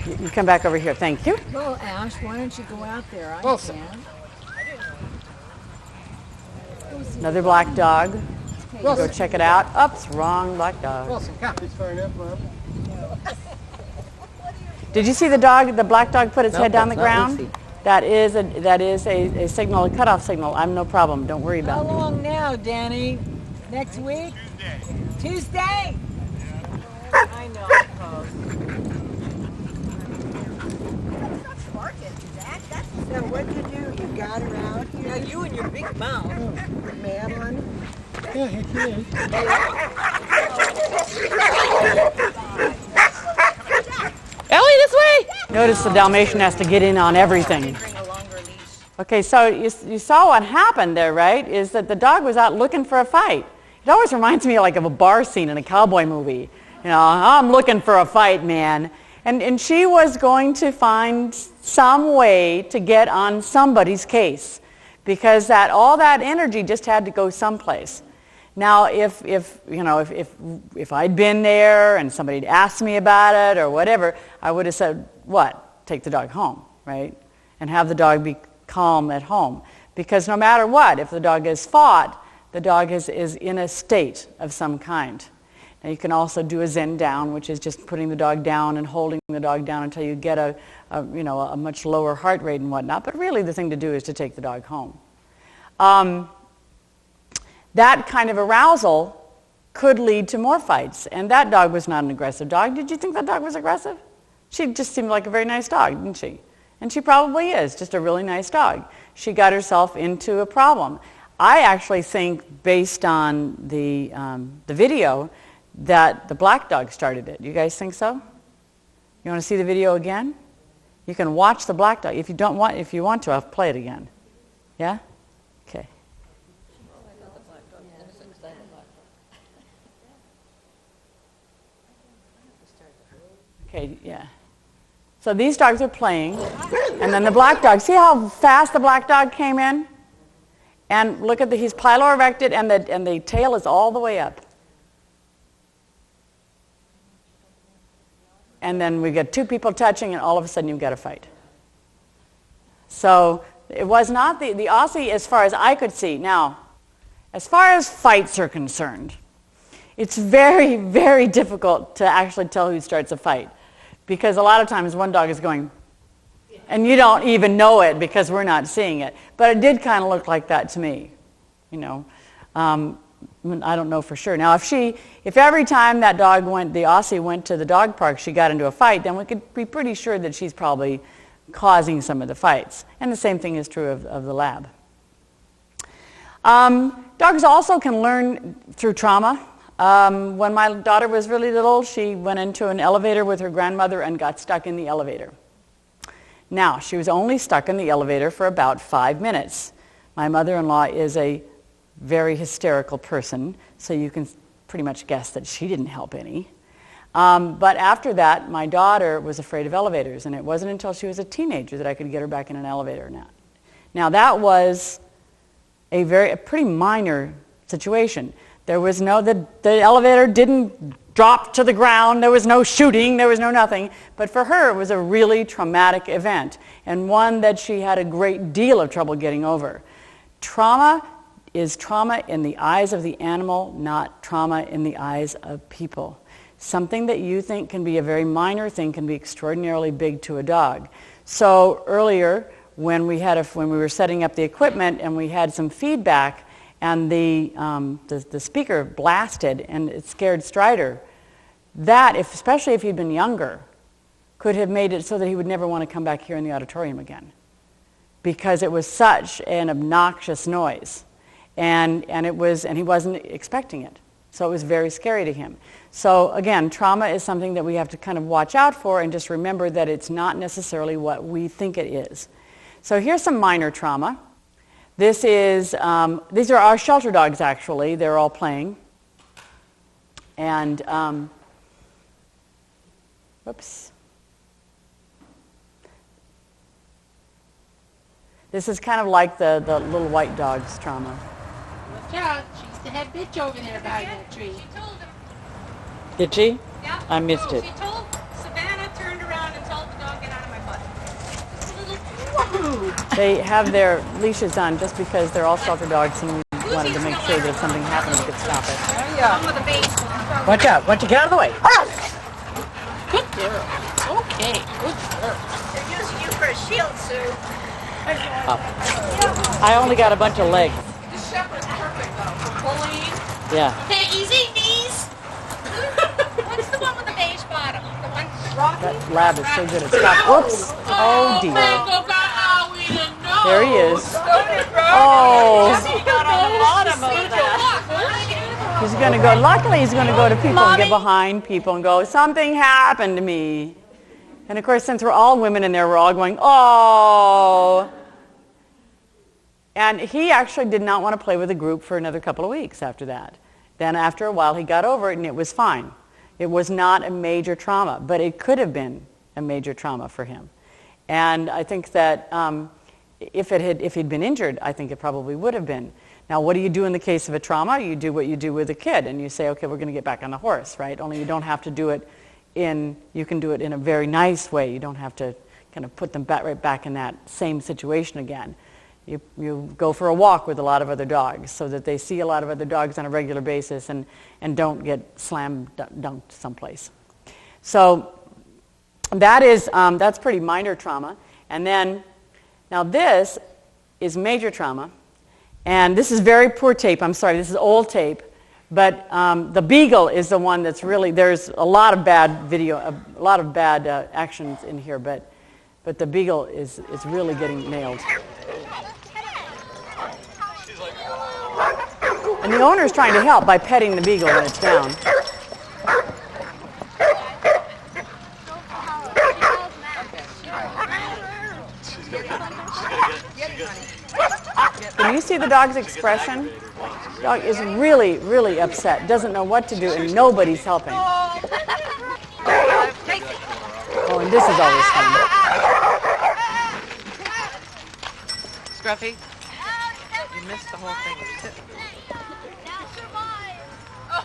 Speaker 1: You come back over here. Thank you.
Speaker 6: Well, Ash, why don't you go out there? I
Speaker 2: Wilson.
Speaker 6: can.
Speaker 1: Another black dog. Go check it out. Oops, wrong black dog.
Speaker 7: Wilson, come. It's fair enough, Mom.
Speaker 1: Did you see the dog? The black dog put its
Speaker 2: Nope,
Speaker 1: head down the
Speaker 2: that's not
Speaker 1: ground.
Speaker 2: Lucy.
Speaker 1: That is a signal, a cutoff signal. I'm no problem. Don't worry
Speaker 6: How
Speaker 1: about it.
Speaker 6: long now, Danny? Next week? Tuesday?
Speaker 5: I know. Stop barking, Jack. So what'd you do? You got her out here. Now you and your big mouth, Madeline.
Speaker 7: Yeah, he can.
Speaker 2: Ellie, this way!
Speaker 1: Notice the Dalmatian has to get in on everything. Okay, so you saw what happened there, right? Is that the dog was out looking for a fight. It always reminds me like of a bar scene in a cowboy movie. I'm looking for a fight, man. And she was going to find some way to get on somebody's case because all that energy just had to go someplace. Now, if I'd been there and somebody had asked me about it or whatever, I would have said, what? Take the dog home, right? And have the dog be calm at home. Because no matter what, if the dog is fought, the dog is in a state of some kind. Now, you can also do a Zen down, which is just putting the dog down and holding the dog down until you get a much lower heart rate and whatnot. But really, the thing to do is to take the dog home. That kind of arousal could lead to more fights. And that dog was not an aggressive dog. Did you think that dog was aggressive? She just seemed like a very nice dog, didn't she? And she probably is, just a really nice dog. She got herself into a problem. I actually think, based on the video, that the black dog started it. You guys think so? You want to see the video again? You can watch the black dog. If you want to, I'll play it again. Yeah? Okay. Okay, yeah. So these dogs are playing, and then the black dog, see how fast the black dog came in? And look at he's piloerected, and the tail is all the way up. And then we get two people touching, and all of a sudden you've got a fight. So it was not the Aussie as far as I could see. Now, as far as fights are concerned, it's very, very difficult to actually tell who starts a fight. Because a lot of times one dog is going, and you don't even know it because we're not seeing it. But it did kind of look like that to me, I don't know for sure. Now, if every time that dog the Aussie went to the dog park, she got into a fight, then we could be pretty sure that she's probably causing some of the fights. And the same thing is true of the lab. Dogs also can learn through trauma. When my daughter was really little, she went into an elevator with her grandmother and got stuck in the elevator. Now, she was only stuck in the elevator for about 5 minutes. My mother-in-law is a very hysterical person, so you can pretty much guess that she didn't help any. But after that, my daughter was afraid of elevators, and it wasn't until she was a teenager that I could get her back in an elevator. Now that was a pretty minor situation. There was the elevator didn't drop to the ground, there was no shooting, there was no nothing. But for her, it was a really traumatic event, and one that she had a great deal of trouble getting over. Trauma is trauma in the eyes of the animal, not trauma in the eyes of people. Something that you think can be a very minor thing can be extraordinarily big to a dog. So earlier, when we were setting up the equipment and we had some feedback, and the speaker blasted and it scared Strider, that, especially if he'd been younger, could have made it so that he would never want to come back here in the auditorium again, because it was such an obnoxious noise, and he wasn't expecting it. So it was very scary to him. So again, trauma is something that we have to kind of watch out for, and just remember that it's not necessarily what we think it is. So here's some minor trauma. These are our shelter dogs, actually. They're all playing. And, whoops. This is kind of like the little white dog's trauma.
Speaker 3: Watch out. She's the head bitch over there by that tree.
Speaker 8: She told him.
Speaker 1: Did she?
Speaker 8: Yeah.
Speaker 1: I missed it.
Speaker 8: She told Savannah, turned around and told the dog, get out of my butt.
Speaker 1: They have their leashes on just because they're all shelter dogs, and we wanted to make sure that if something happened, we could stop it.
Speaker 8: Come with a baseball.
Speaker 4: Watch out. Get out of the way.
Speaker 3: Good girl. Okay, good girl.
Speaker 5: They're using you for a shield, Sue.
Speaker 1: I only got a bunch of legs.
Speaker 2: This shepherd's perfect though for bullying.
Speaker 1: Yeah.
Speaker 8: Hey, easy knees. What's the one with the beige bottom? The one
Speaker 1: That lab is so good at stopping. Whoops. Oh, dear. There he is. Oh. He's going to go, luckily he's going to go to people and get behind people and go, something happened to me. And of course, since we're all women in there, we're all going, oh. And he actually did not want to play with the group for another couple of weeks after that. Then after a while, he got over it and it was fine. It was not a major trauma, but it could have been a major trauma for him. And I think that if he'd been injured, I think it probably would have been. Now, what do you do in the case of a trauma? You do what you do with a kid, and you say, okay, we're going to get back on the horse, right? Only you don't have to do it you can do it in a very nice way. You don't have to kind of put them right back in that same situation again. You go for a walk with a lot of other dogs so that they see a lot of other dogs on a regular basis and don't get slam dunked someplace. So that's pretty minor trauma. And then, now this is major trauma. And this is very poor tape. I'm sorry, this is old tape. But the beagle is the one that's really, there's a lot of bad video, a lot of bad actions in here, but the beagle is really getting nailed. And the owner's trying to help by petting the beagle when it's down. Can you see the dog's expression? The dog is really, really upset, doesn't know what to do, and nobody's helping. Oh, and this is always fun.
Speaker 2: Scruffy, you missed the whole thing.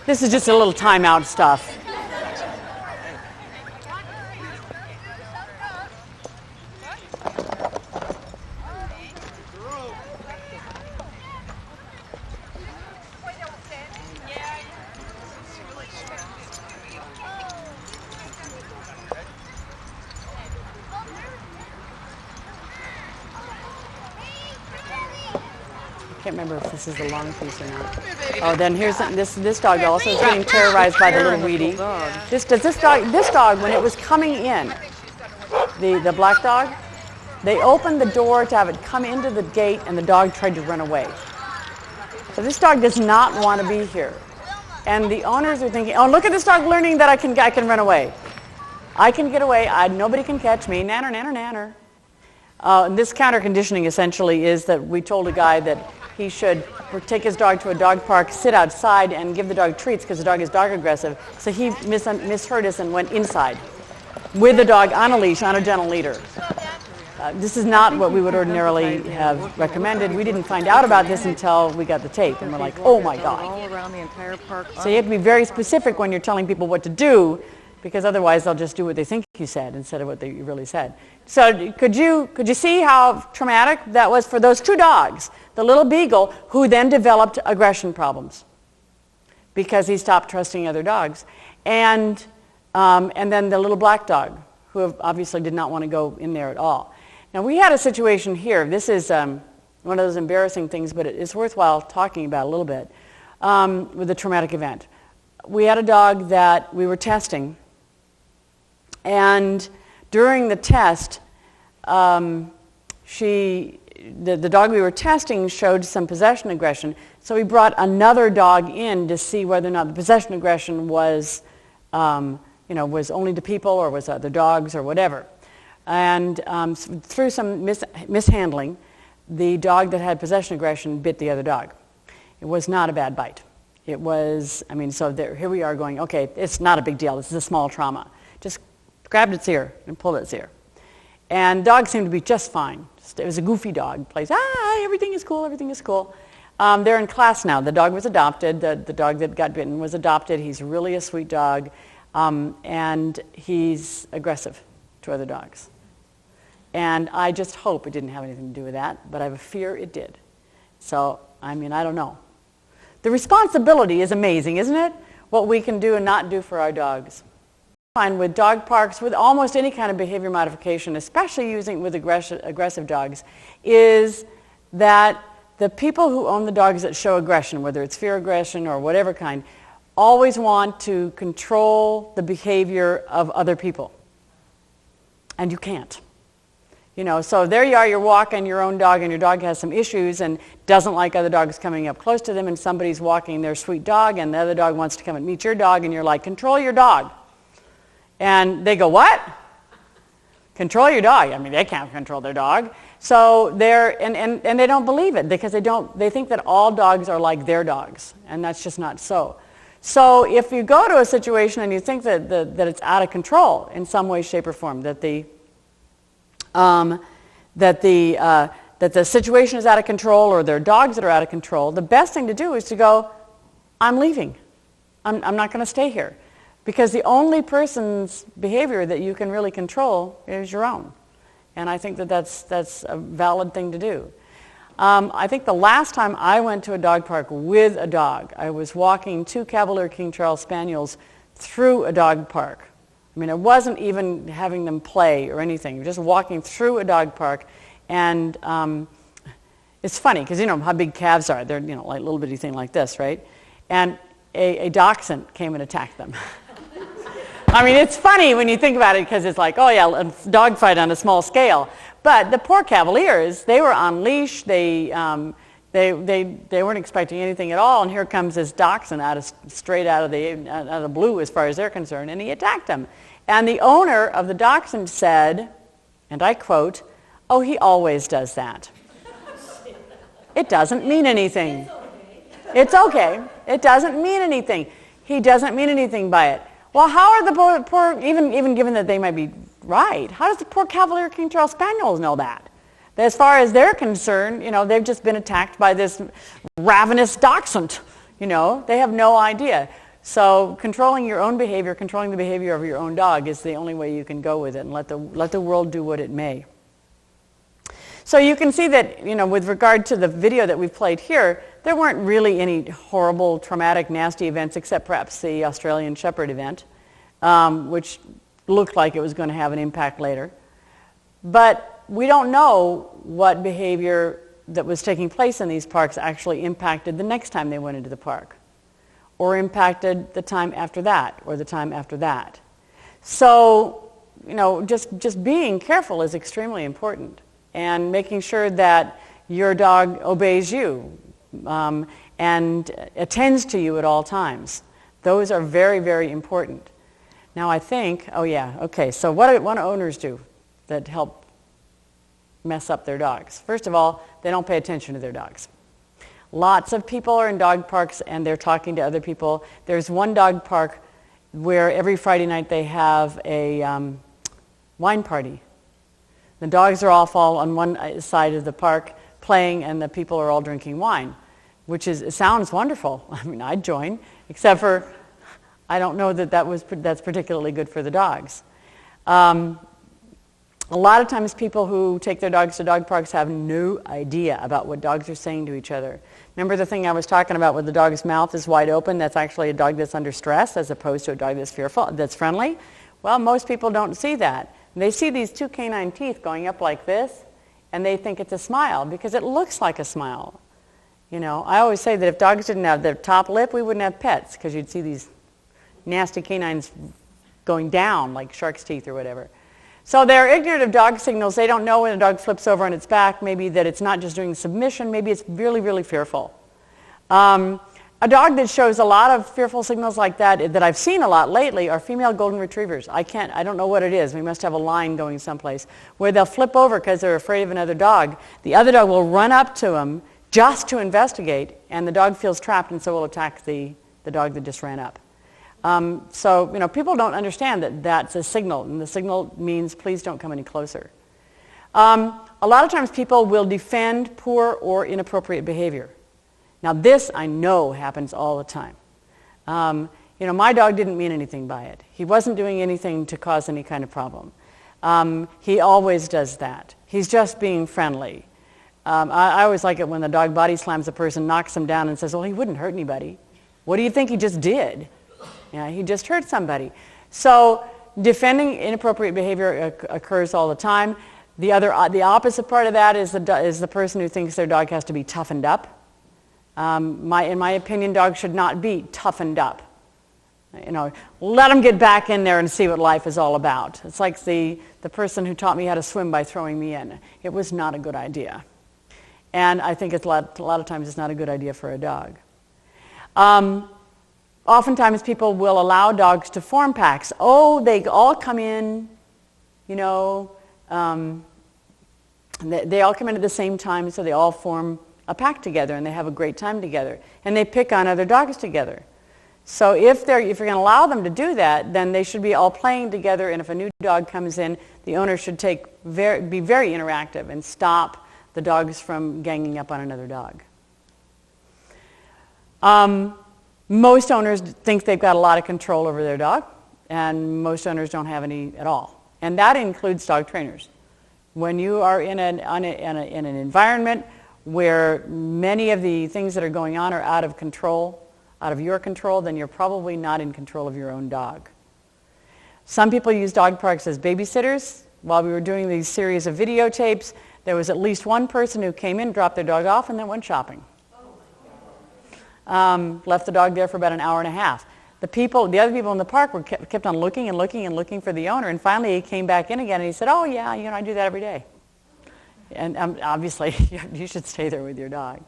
Speaker 1: This is just a little timeout stuff. I can't remember if this is the long piece or not. Oh, then here's this dog also is getting terrorized by the little weedy. This dog, when it was coming in, the black dog, they opened the door to have it come into the gate, and the dog tried to run away. So this dog does not want to be here, and the owners are thinking, "Oh, look at this dog learning that I can run away. I can get away. Nobody can catch me. Nanner, nanner, nanner." And this counter conditioning essentially is that we told a guy that he should take his dog to a dog park, sit outside, and give the dog treats because the dog is dog aggressive. So he misheard us and went inside with the dog on a leash, on a gentle leader. This is not what we would ordinarily have recommended. We didn't find out about this until we got the tape, and we're like, oh my God.
Speaker 2: All around the entire park.
Speaker 1: So you have to be very specific when you're telling people what to do, because otherwise they'll just do what they think you said instead of what they really said. So could you see how traumatic that was for those two dogs? The little beagle, who then developed aggression problems because he stopped trusting other dogs, and then the little black dog, who obviously did not want to go in there at all. Now, we had a situation here. This is one of those embarrassing things, but it's worthwhile talking about a little bit, with a traumatic event. We had a dog that we were testing, and during the test, the dog we were testing showed some possession aggression, so we brought another dog in to see whether or not the possession aggression was, was only to people or was other dogs or whatever. And through some mishandling, the dog that had possession aggression bit the other dog. It was not a bad bite. It was, here we are going, okay, it's not a big deal. This is a small trauma. Just grabbed its ear and pulled its ear. And dog seemed to be just fine. It was a goofy dog. Plays, everything is cool, everything is cool. They're in class now. The dog was adopted. The dog that got bitten was adopted. He's really a sweet dog. And he's aggressive to other dogs. And I just hope it didn't have anything to do with that, but I have a fear it did. So, I don't know. The responsibility is amazing, isn't it? What we can do and not do for our dogs. Find with dog parks, with almost any kind of behavior modification, especially using with aggressive dogs, is that the people who own the dogs that show aggression, whether it's fear aggression or whatever kind, always want to control the behavior of other people. And you can't. So there you are, you're walking your own dog, and your dog has some issues and doesn't like other dogs coming up close to them, and somebody's walking their sweet dog, and the other dog wants to come and meet your dog, and you're like, control your dog. And they go, what? Control your dog. They can't control their dog. So and they don't believe it, because they think that all dogs are like their dogs, and that's just not so. So if you go to a situation and you think that it's out of control in some way, shape, or form, that the situation is out of control, or there are dogs that are out of control, the best thing to do is to go, I'm leaving. I'm not going to stay here. Because the only person's behavior that you can really control is your own. And I think that's a valid thing to do. I think the last time I went to a dog park with a dog, I was walking two Cavalier King Charles Spaniels through a dog park. I wasn't even having them play or anything, just walking through a dog park. And it's funny, because you know how big calves are. They're like little bitty thing like this, right? And a dachshund came and attacked them. It's funny when you think about it, because it's like, oh yeah, a dog fight on a small scale. But the poor Cavaliers, they were on leash. They weren't expecting anything at all, and here comes this dachshund straight out of the blue, as far as they're concerned, and he attacked them. And the owner of the dachshund said, and I quote, "Oh, he always does that." It doesn't mean anything. It's okay. It doesn't mean anything. He doesn't mean anything by it. Well, how are the poor, even given that they might be right, how does the poor Cavalier King Charles Spaniels know that? As far as they're concerned, they've just been attacked by this ravenous dachshund. They have no idea. So controlling your own behavior, controlling the behavior of your own dog is the only way you can go with it, and let the world do what it may. So you can see that, with regard to the video that we've played here, there weren't really any horrible, traumatic, nasty events, except perhaps the Australian Shepherd event, which looked like it was going to have an impact later. But we don't know what behavior that was taking place in these parks actually impacted the next time they went into the park, or impacted the time after that, or the time after that. So, just being careful is extremely important, and making sure that your dog obeys you and attends to you at all times. Those are very, very important. Now I think, so what do owners do that help mess up their dogs. First of all, they don't pay attention to their dogs. Lots of people are in dog parks and they're talking to other people. There's one dog park where every Friday night they have a wine party. The dogs are all on one side of the park playing and the people are all drinking wine, which it sounds wonderful. I mean, I'd join, except for I don't know that's particularly good for the dogs. A lot of times people who take their dogs to dog parks have no idea about what dogs are saying to each other. Remember the thing I was talking about where the dog's mouth is wide open? That's actually a dog that's under stress as opposed to a dog that's fearful, that's friendly. Well, most people don't see that. They see these two canine teeth going up like this, and they think it's a smile because it looks like a smile. You know, I always say that if dogs didn't have their top lip, we wouldn't have pets because you'd see these nasty canines going down like shark's teeth or whatever. So they're ignorant of dog signals. They don't know when a dog flips over on its back, maybe that it's not just doing submission, maybe it's really, really fearful. A dog that shows a lot of fearful signals like that I've seen a lot lately are female golden retrievers. I don't know what it is. We must have a line going someplace where they'll flip over because they're afraid of another dog. The other dog will run up to them just to investigate, and the dog feels trapped and so will attack the dog that just ran up. So, you know, people don't understand that that's a signal, and the signal means please don't come any closer. A lot of times people will defend poor or inappropriate behavior. Now, this I know happens all the time. You know, my dog didn't mean anything by it. He wasn't doing anything to cause any kind of problem. He always does that. He's just being friendly. I always like it when the dog body slams a person, knocks them down, and says, well, he wouldn't hurt anybody. What do you think he just did? Yeah, he just hurt somebody. So defending inappropriate behavior occurs all the time. The opposite part of that is the person who thinks their dog has to be toughened up. In my opinion, dogs should not be toughened up. You know, let them get back in there and see what life is all about. It's like the person who taught me how to swim by throwing me in. It was not a good idea. And I think a lot of times it's not a good idea for a dog. Oftentimes people will allow dogs to form packs. Oh, they all come in, you know, they all come in at the same time, so they all form a pack together and they have a great time together. And they pick on other dogs together. So if you're going to allow them to do that, then they should be all playing together, and if a new dog comes in, the owner should be very interactive and stop the dogs from ganging up on another dog. Most owners think they've got a lot of control over their dog, and most owners don't have any at all. And that includes dog trainers. When you are in an environment where many of the things that are going on are out of your control, then you're probably not in control of your own dog. Some people use dog parks as babysitters. While we were doing these series of videotapes, there was at least one person who came in, dropped their dog off, and then went shopping. Left the dog there for about an hour and a half. The other people in the park kept on looking and looking and looking for the owner, and finally he came back in again and he said, oh yeah, you know, I do that every day. And obviously you should stay there with your dog.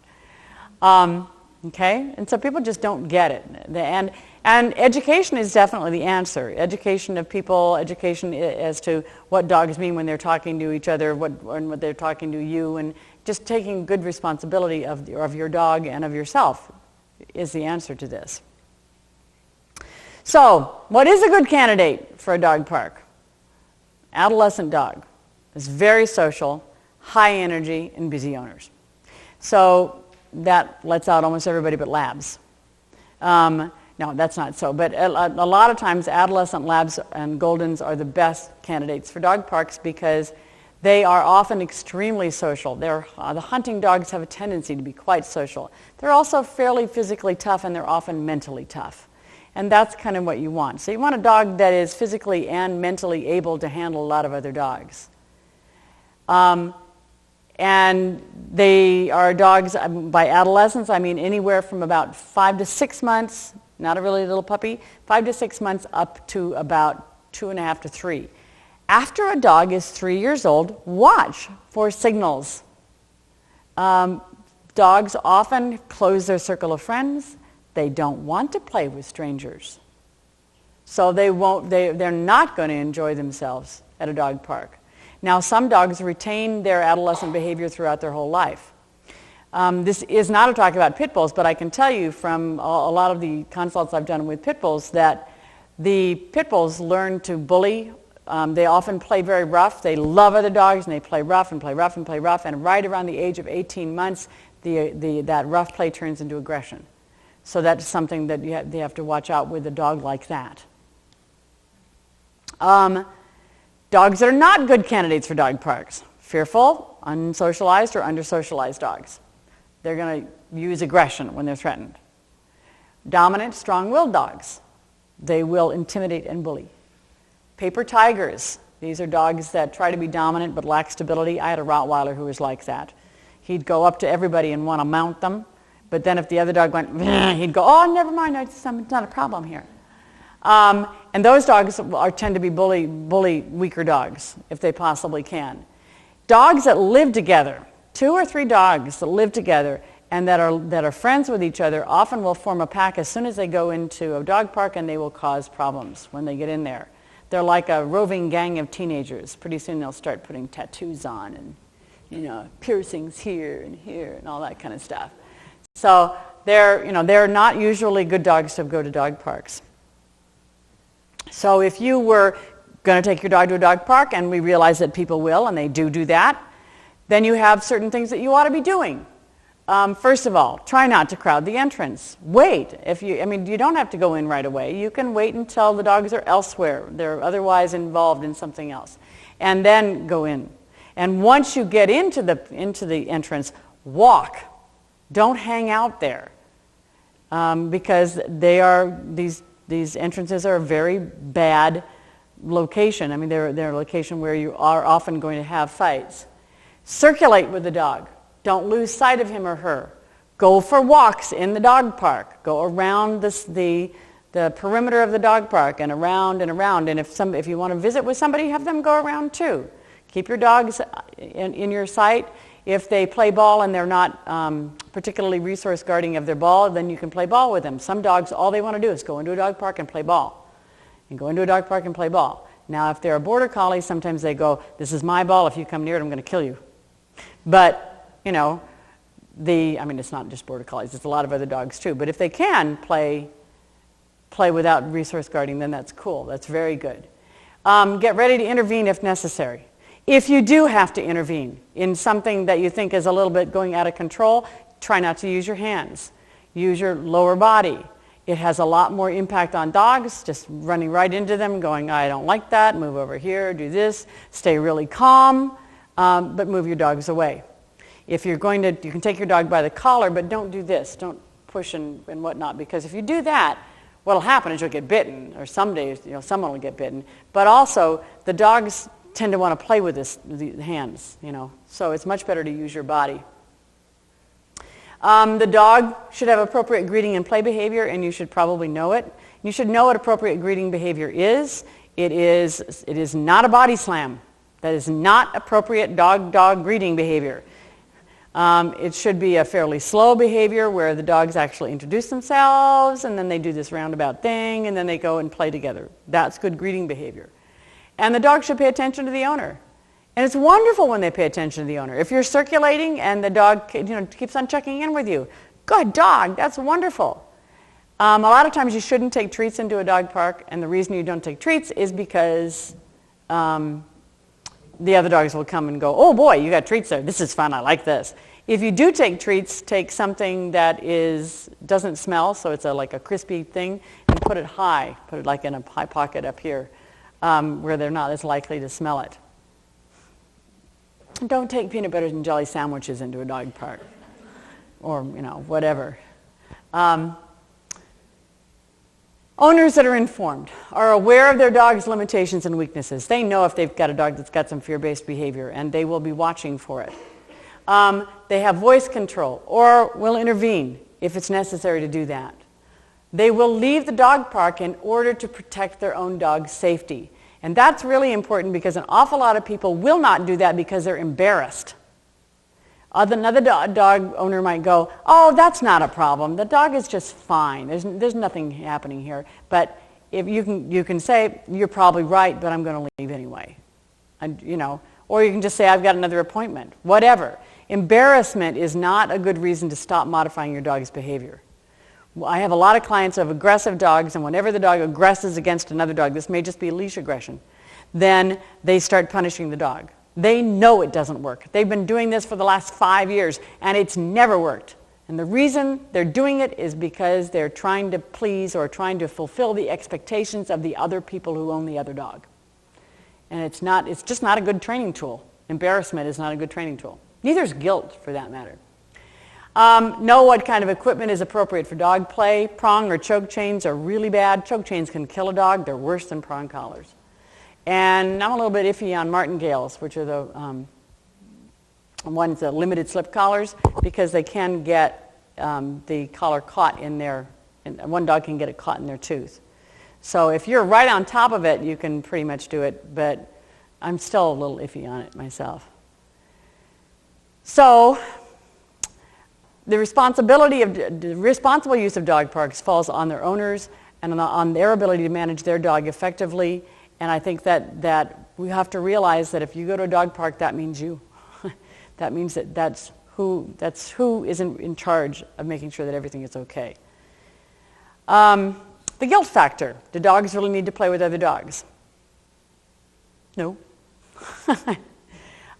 Speaker 1: Okay? And so people just don't get it. And education is definitely the answer. Education of people, education as to what dogs mean when they're talking to each other, what they're talking to you, and just taking good responsibility of your dog and of yourself is the answer to this. So, what is a good candidate for a dog park? Adolescent dog. It's very social, high energy, and busy owners. So that lets out almost everybody but labs. No, that's not so. But a lot of times adolescent labs and Goldens are the best candidates for dog parks because they are often extremely social. The hunting dogs have a tendency to be quite social. They're also fairly physically tough, and they're often mentally tough. And that's kind of what you want. So you want a dog that is physically and mentally able to handle a lot of other dogs. And they are dogs, by adolescence, I mean anywhere from about 5 to 6 months, not a really little puppy, 5 to 6 months up to about 2.5 to 3. After a dog is 3 years old, watch for signals. Dogs often close their circle of friends. They don't want to play with strangers. So they're not going to enjoy themselves at a dog park. Now, some dogs retain their adolescent behavior throughout their whole life. This is not a talk about pit bulls, but I can tell you from a lot of the consults I've done with pit bulls that the pit bulls learn to bully. They often play very rough. They love other dogs, and they play rough and play rough and play rough. And right around the age of 18 months, that rough play turns into aggression. So that's something that they have to watch out with a dog like that. Dogs that are not good candidates for dog parks. Fearful, unsocialized, or under-socialized dogs. They're going to use aggression when they're threatened. Dominant, strong-willed dogs. They will intimidate and bully. Paper tigers. These are dogs that try to be dominant but lack stability. I had a Rottweiler who was like that. He'd go up to everybody and want to mount them, but then if the other dog went, he'd go, oh, never mind, it's not a problem here. And those dogs tend to be bully weaker dogs, if they possibly can. Dogs that live together, 2 or 3 dogs that live together and that are friends with each other often will form a pack as soon as they go into a dog park, and they will cause problems when they get in there. They're like a roving gang of teenagers. Pretty soon they'll start putting tattoos on and, piercings here and all that kind of stuff. So they're not usually good dogs to go to dog parks. So if you were going to take your dog to a dog park, and we realize that people will, and they do that, then you have certain things that you ought to be doing. First of all, try not to crowd the entrance. Wait. You don't have to go in right away. You can wait until the dogs are elsewhere. They're otherwise involved in something else. And then go in. And once you get into the entrance, walk. Don't hang out there. Because these entrances are a very bad location. I mean, they're a location where you are often going to have fights. Circulate with the dog. Don't lose sight of him or her. Go for walks in the dog park. Go around the perimeter of the dog park and around and around. And if you want to visit with somebody, have them go around too. Keep your dogs in your sight. If they play ball and they're not particularly resource guarding of their ball, then you can play ball with them. Some dogs, all they want to do is go into a dog park and play ball. And go into a dog park and play ball. Now, if they're a border collie, sometimes they go, this is my ball. If you come near it, I'm going to kill you. But it's not just border collies, it's a lot of other dogs too. But if they can play without resource guarding, then that's cool. That's very good. Get ready to intervene if necessary. If you do have to intervene in something that you think is a little bit going out of control, try not to use your hands. Use your lower body. It has a lot more impact on dogs, just running right into them, going, I don't like that, move over here, do this, stay really calm. But move your dogs away. If you're going to, you can take your dog by the collar, but don't do this. Don't push and whatnot, because if you do that, what'll happen is you'll get bitten, or someday someone will get bitten. But also, the dogs tend to want to play with the hands, so it's much better to use your body. The dog should have appropriate greeting and play behavior, and you should probably know it. You should know what appropriate greeting behavior is. It is not a body slam. That is not appropriate dog-dog greeting behavior. It should be a fairly slow behavior where the dogs actually introduce themselves, and then they do this roundabout thing, and then they go and play together. That's good greeting behavior. And the dog should pay attention to the owner. And it's wonderful when they pay attention to the owner. If you're circulating and the dog keeps on checking in with you, good dog, that's wonderful. A lot of times you shouldn't take treats into a dog park, and the reason you don't take treats is because the other dogs will come and go, oh boy, you got treats there. This is fun. I like this. If you do take treats, take something that doesn't smell, so it's like a crispy thing, and put it high. Put it like in a high pocket up here where they're not as likely to smell it. Don't take peanut butter and jelly sandwiches into a dog park or, whatever. Owners that are informed are aware of their dog's limitations and weaknesses. They know if they've got a dog that's got some fear-based behavior, and they will be watching for it. They have voice control or will intervene if it's necessary to do that. They will leave the dog park in order to protect their own dog's safety. And that's really important because an awful lot of people will not do that because they're embarrassed. Another dog owner might go, oh, that's not a problem. The dog is just fine. There's nothing happening here. But if you can say, you're probably right, but I'm going to leave anyway. And, Or you can just say, I've got another appointment, whatever. Embarrassment is not a good reason to stop modifying your dog's behavior. I have a lot of clients who have aggressive dogs, and whenever the dog aggresses against another dog, this may just be leash aggression, then they start punishing the dog. They know it doesn't work. They've been doing this for the last 5 years, and it's never worked. And the reason they're doing it is because they're trying to please or trying to fulfill the expectations of the other people who own the other dog. And it's just not a good training tool. Embarrassment is not a good training tool. Neither is guilt, for that matter. Know what kind of equipment is appropriate for dog play. Prong or choke chains are really bad. Choke chains can kill a dog. They're worse than prong collars. And I'm a little bit iffy on martingales, which are the ones, the limited slip collars, because they can get the collar caught in their, one dog can get it caught in their tooth. So if you're right on top of it, you can pretty much do it, but I'm still a little iffy on it myself. So the responsible use of dog parks falls on their owners and on their ability to manage their dog effectively. And I think that we have to realize that if you go to a dog park, that means you. That means that's who is in charge of making sure that everything is okay. The guilt factor. Do dogs really need to play with other dogs? No.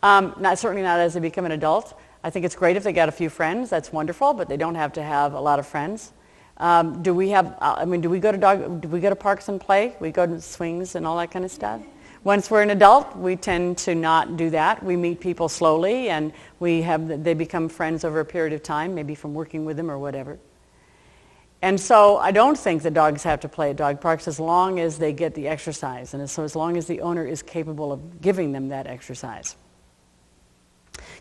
Speaker 1: Certainly not as they become an adult. I think it's great if they got a few friends. That's wonderful, but they don't have to have a lot of friends. Do we go to parks and play? We go to swings and all that kind of stuff? Once we're an adult, we tend to not do that. We meet people slowly, and they become friends over a period of time, maybe from working with them or whatever. And so I don't think the dogs have to play at dog parks as long as they get the exercise, and so as long as the owner is capable of giving them that exercise.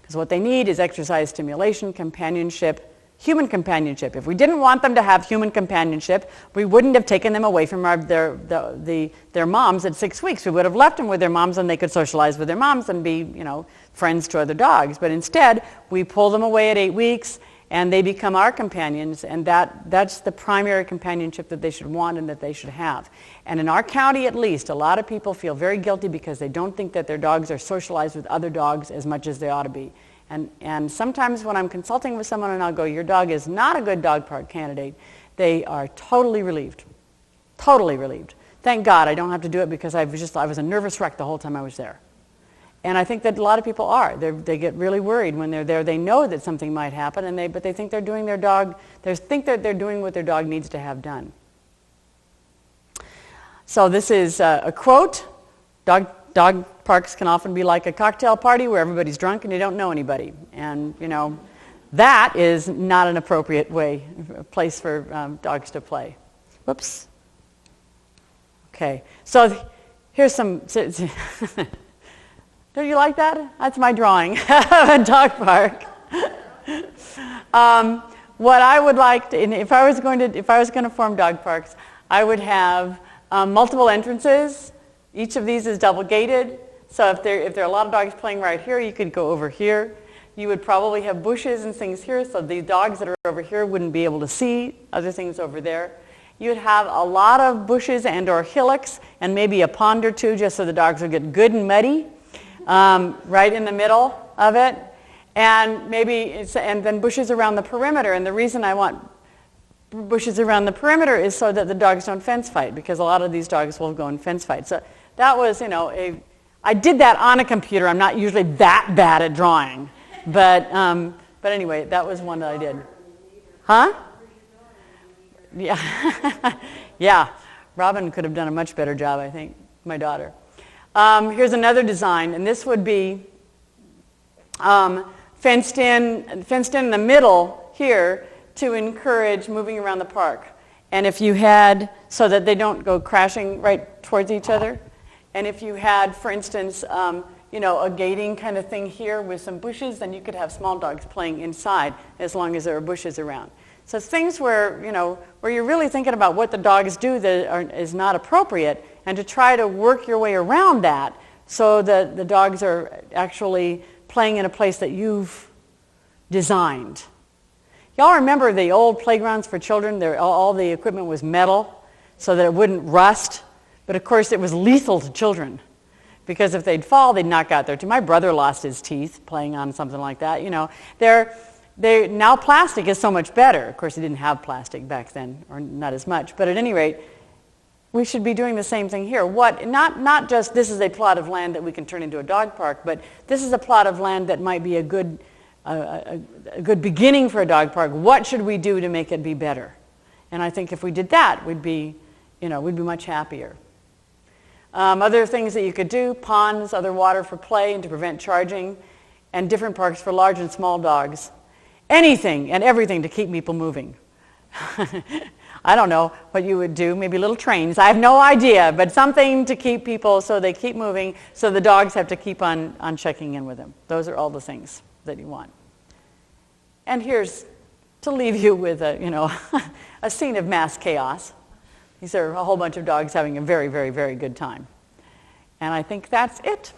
Speaker 1: Because what they need is exercise stimulation, companionship, human companionship. If we didn't want them to have human companionship, we wouldn't have taken them away from their moms at 6 weeks. We would have left them with their moms, and they could socialize with their moms and be, friends to other dogs. But instead, we pull them away at 8 weeks, and they become our companions, and that's the primary companionship that they should want and that they should have. And in our county, at least, a lot of people feel very guilty because they don't think that their dogs are socialized with other dogs as much as they ought to be. And sometimes when I'm consulting with someone and I'll go, your dog is not a good dog park candidate, they are totally relieved. Totally relieved. Thank God I don't have to do it because I was a nervous wreck the whole time I was there. And I think that a lot of people are. They get really worried when they're there. They know that something might happen, but they think they're doing their dog, they think that they're doing what their dog needs to have done. So this is a quote. Dog parks can often be like a cocktail party where everybody's drunk and you don't know anybody. And, that is not an appropriate place for dogs to play. Whoops. Okay. So here's some... Don't you like that? That's my drawing of a dog park. What I would like to, if I was going to form dog parks, I would have multiple entrances. Each of these is double gated. So if there are a lot of dogs playing right here, you could go over here. You would probably have bushes and things here, so the dogs that are over here wouldn't be able to see other things over there. You'd have a lot of bushes and or hillocks and maybe a pond or two just so the dogs would get good and muddy. Right in the middle of it, and then bushes around the perimeter. And the reason I want bushes around the perimeter is so that the dogs don't fence fight, because a lot of these dogs will go and fence fight. So that was, I did that on a computer. I'm not usually that bad at drawing, but anyway, that was one that I did. Huh? Yeah, yeah. Robin could have done a much better job, I think. My daughter. Here's another design, and this would be fenced in the middle here to encourage moving around the park. And if you had, so that they don't go crashing right towards each other, and if you had, for instance, a gating kind of thing here with some bushes, then you could have small dogs playing inside as long as there are bushes around. So it's things where you're really thinking about what the dogs do that is not appropriate, and to try to work your way around that so that the dogs are actually playing in a place that you've designed. Y'all remember the old playgrounds for children? All the equipment was metal so that it wouldn't rust, but of course it was lethal to children because if they'd fall, they'd knock out their teeth. My brother lost his teeth playing on something like that. You know, now plastic is so much better. Of course, he didn't have plastic back then, or not as much. But at any rate, we should be doing the same thing here. Not just this is a plot of land that we can turn into a dog park, but this is a plot of land that might be a good beginning for a dog park. What should we do to make it be better? And I think if we did that, we'd be much happier. Other things that you could do: ponds, other water for play and to prevent charging, and different parks for large and small dogs. Anything and everything to keep people moving. I don't know what you would do, maybe little trains. I have no idea, but something to keep people so they keep moving, so the dogs have to keep on checking in with them. Those are all the things that you want. And here's to leave you with a scene of mass chaos. These are a whole bunch of dogs having a very, very, very good time. And I think that's it.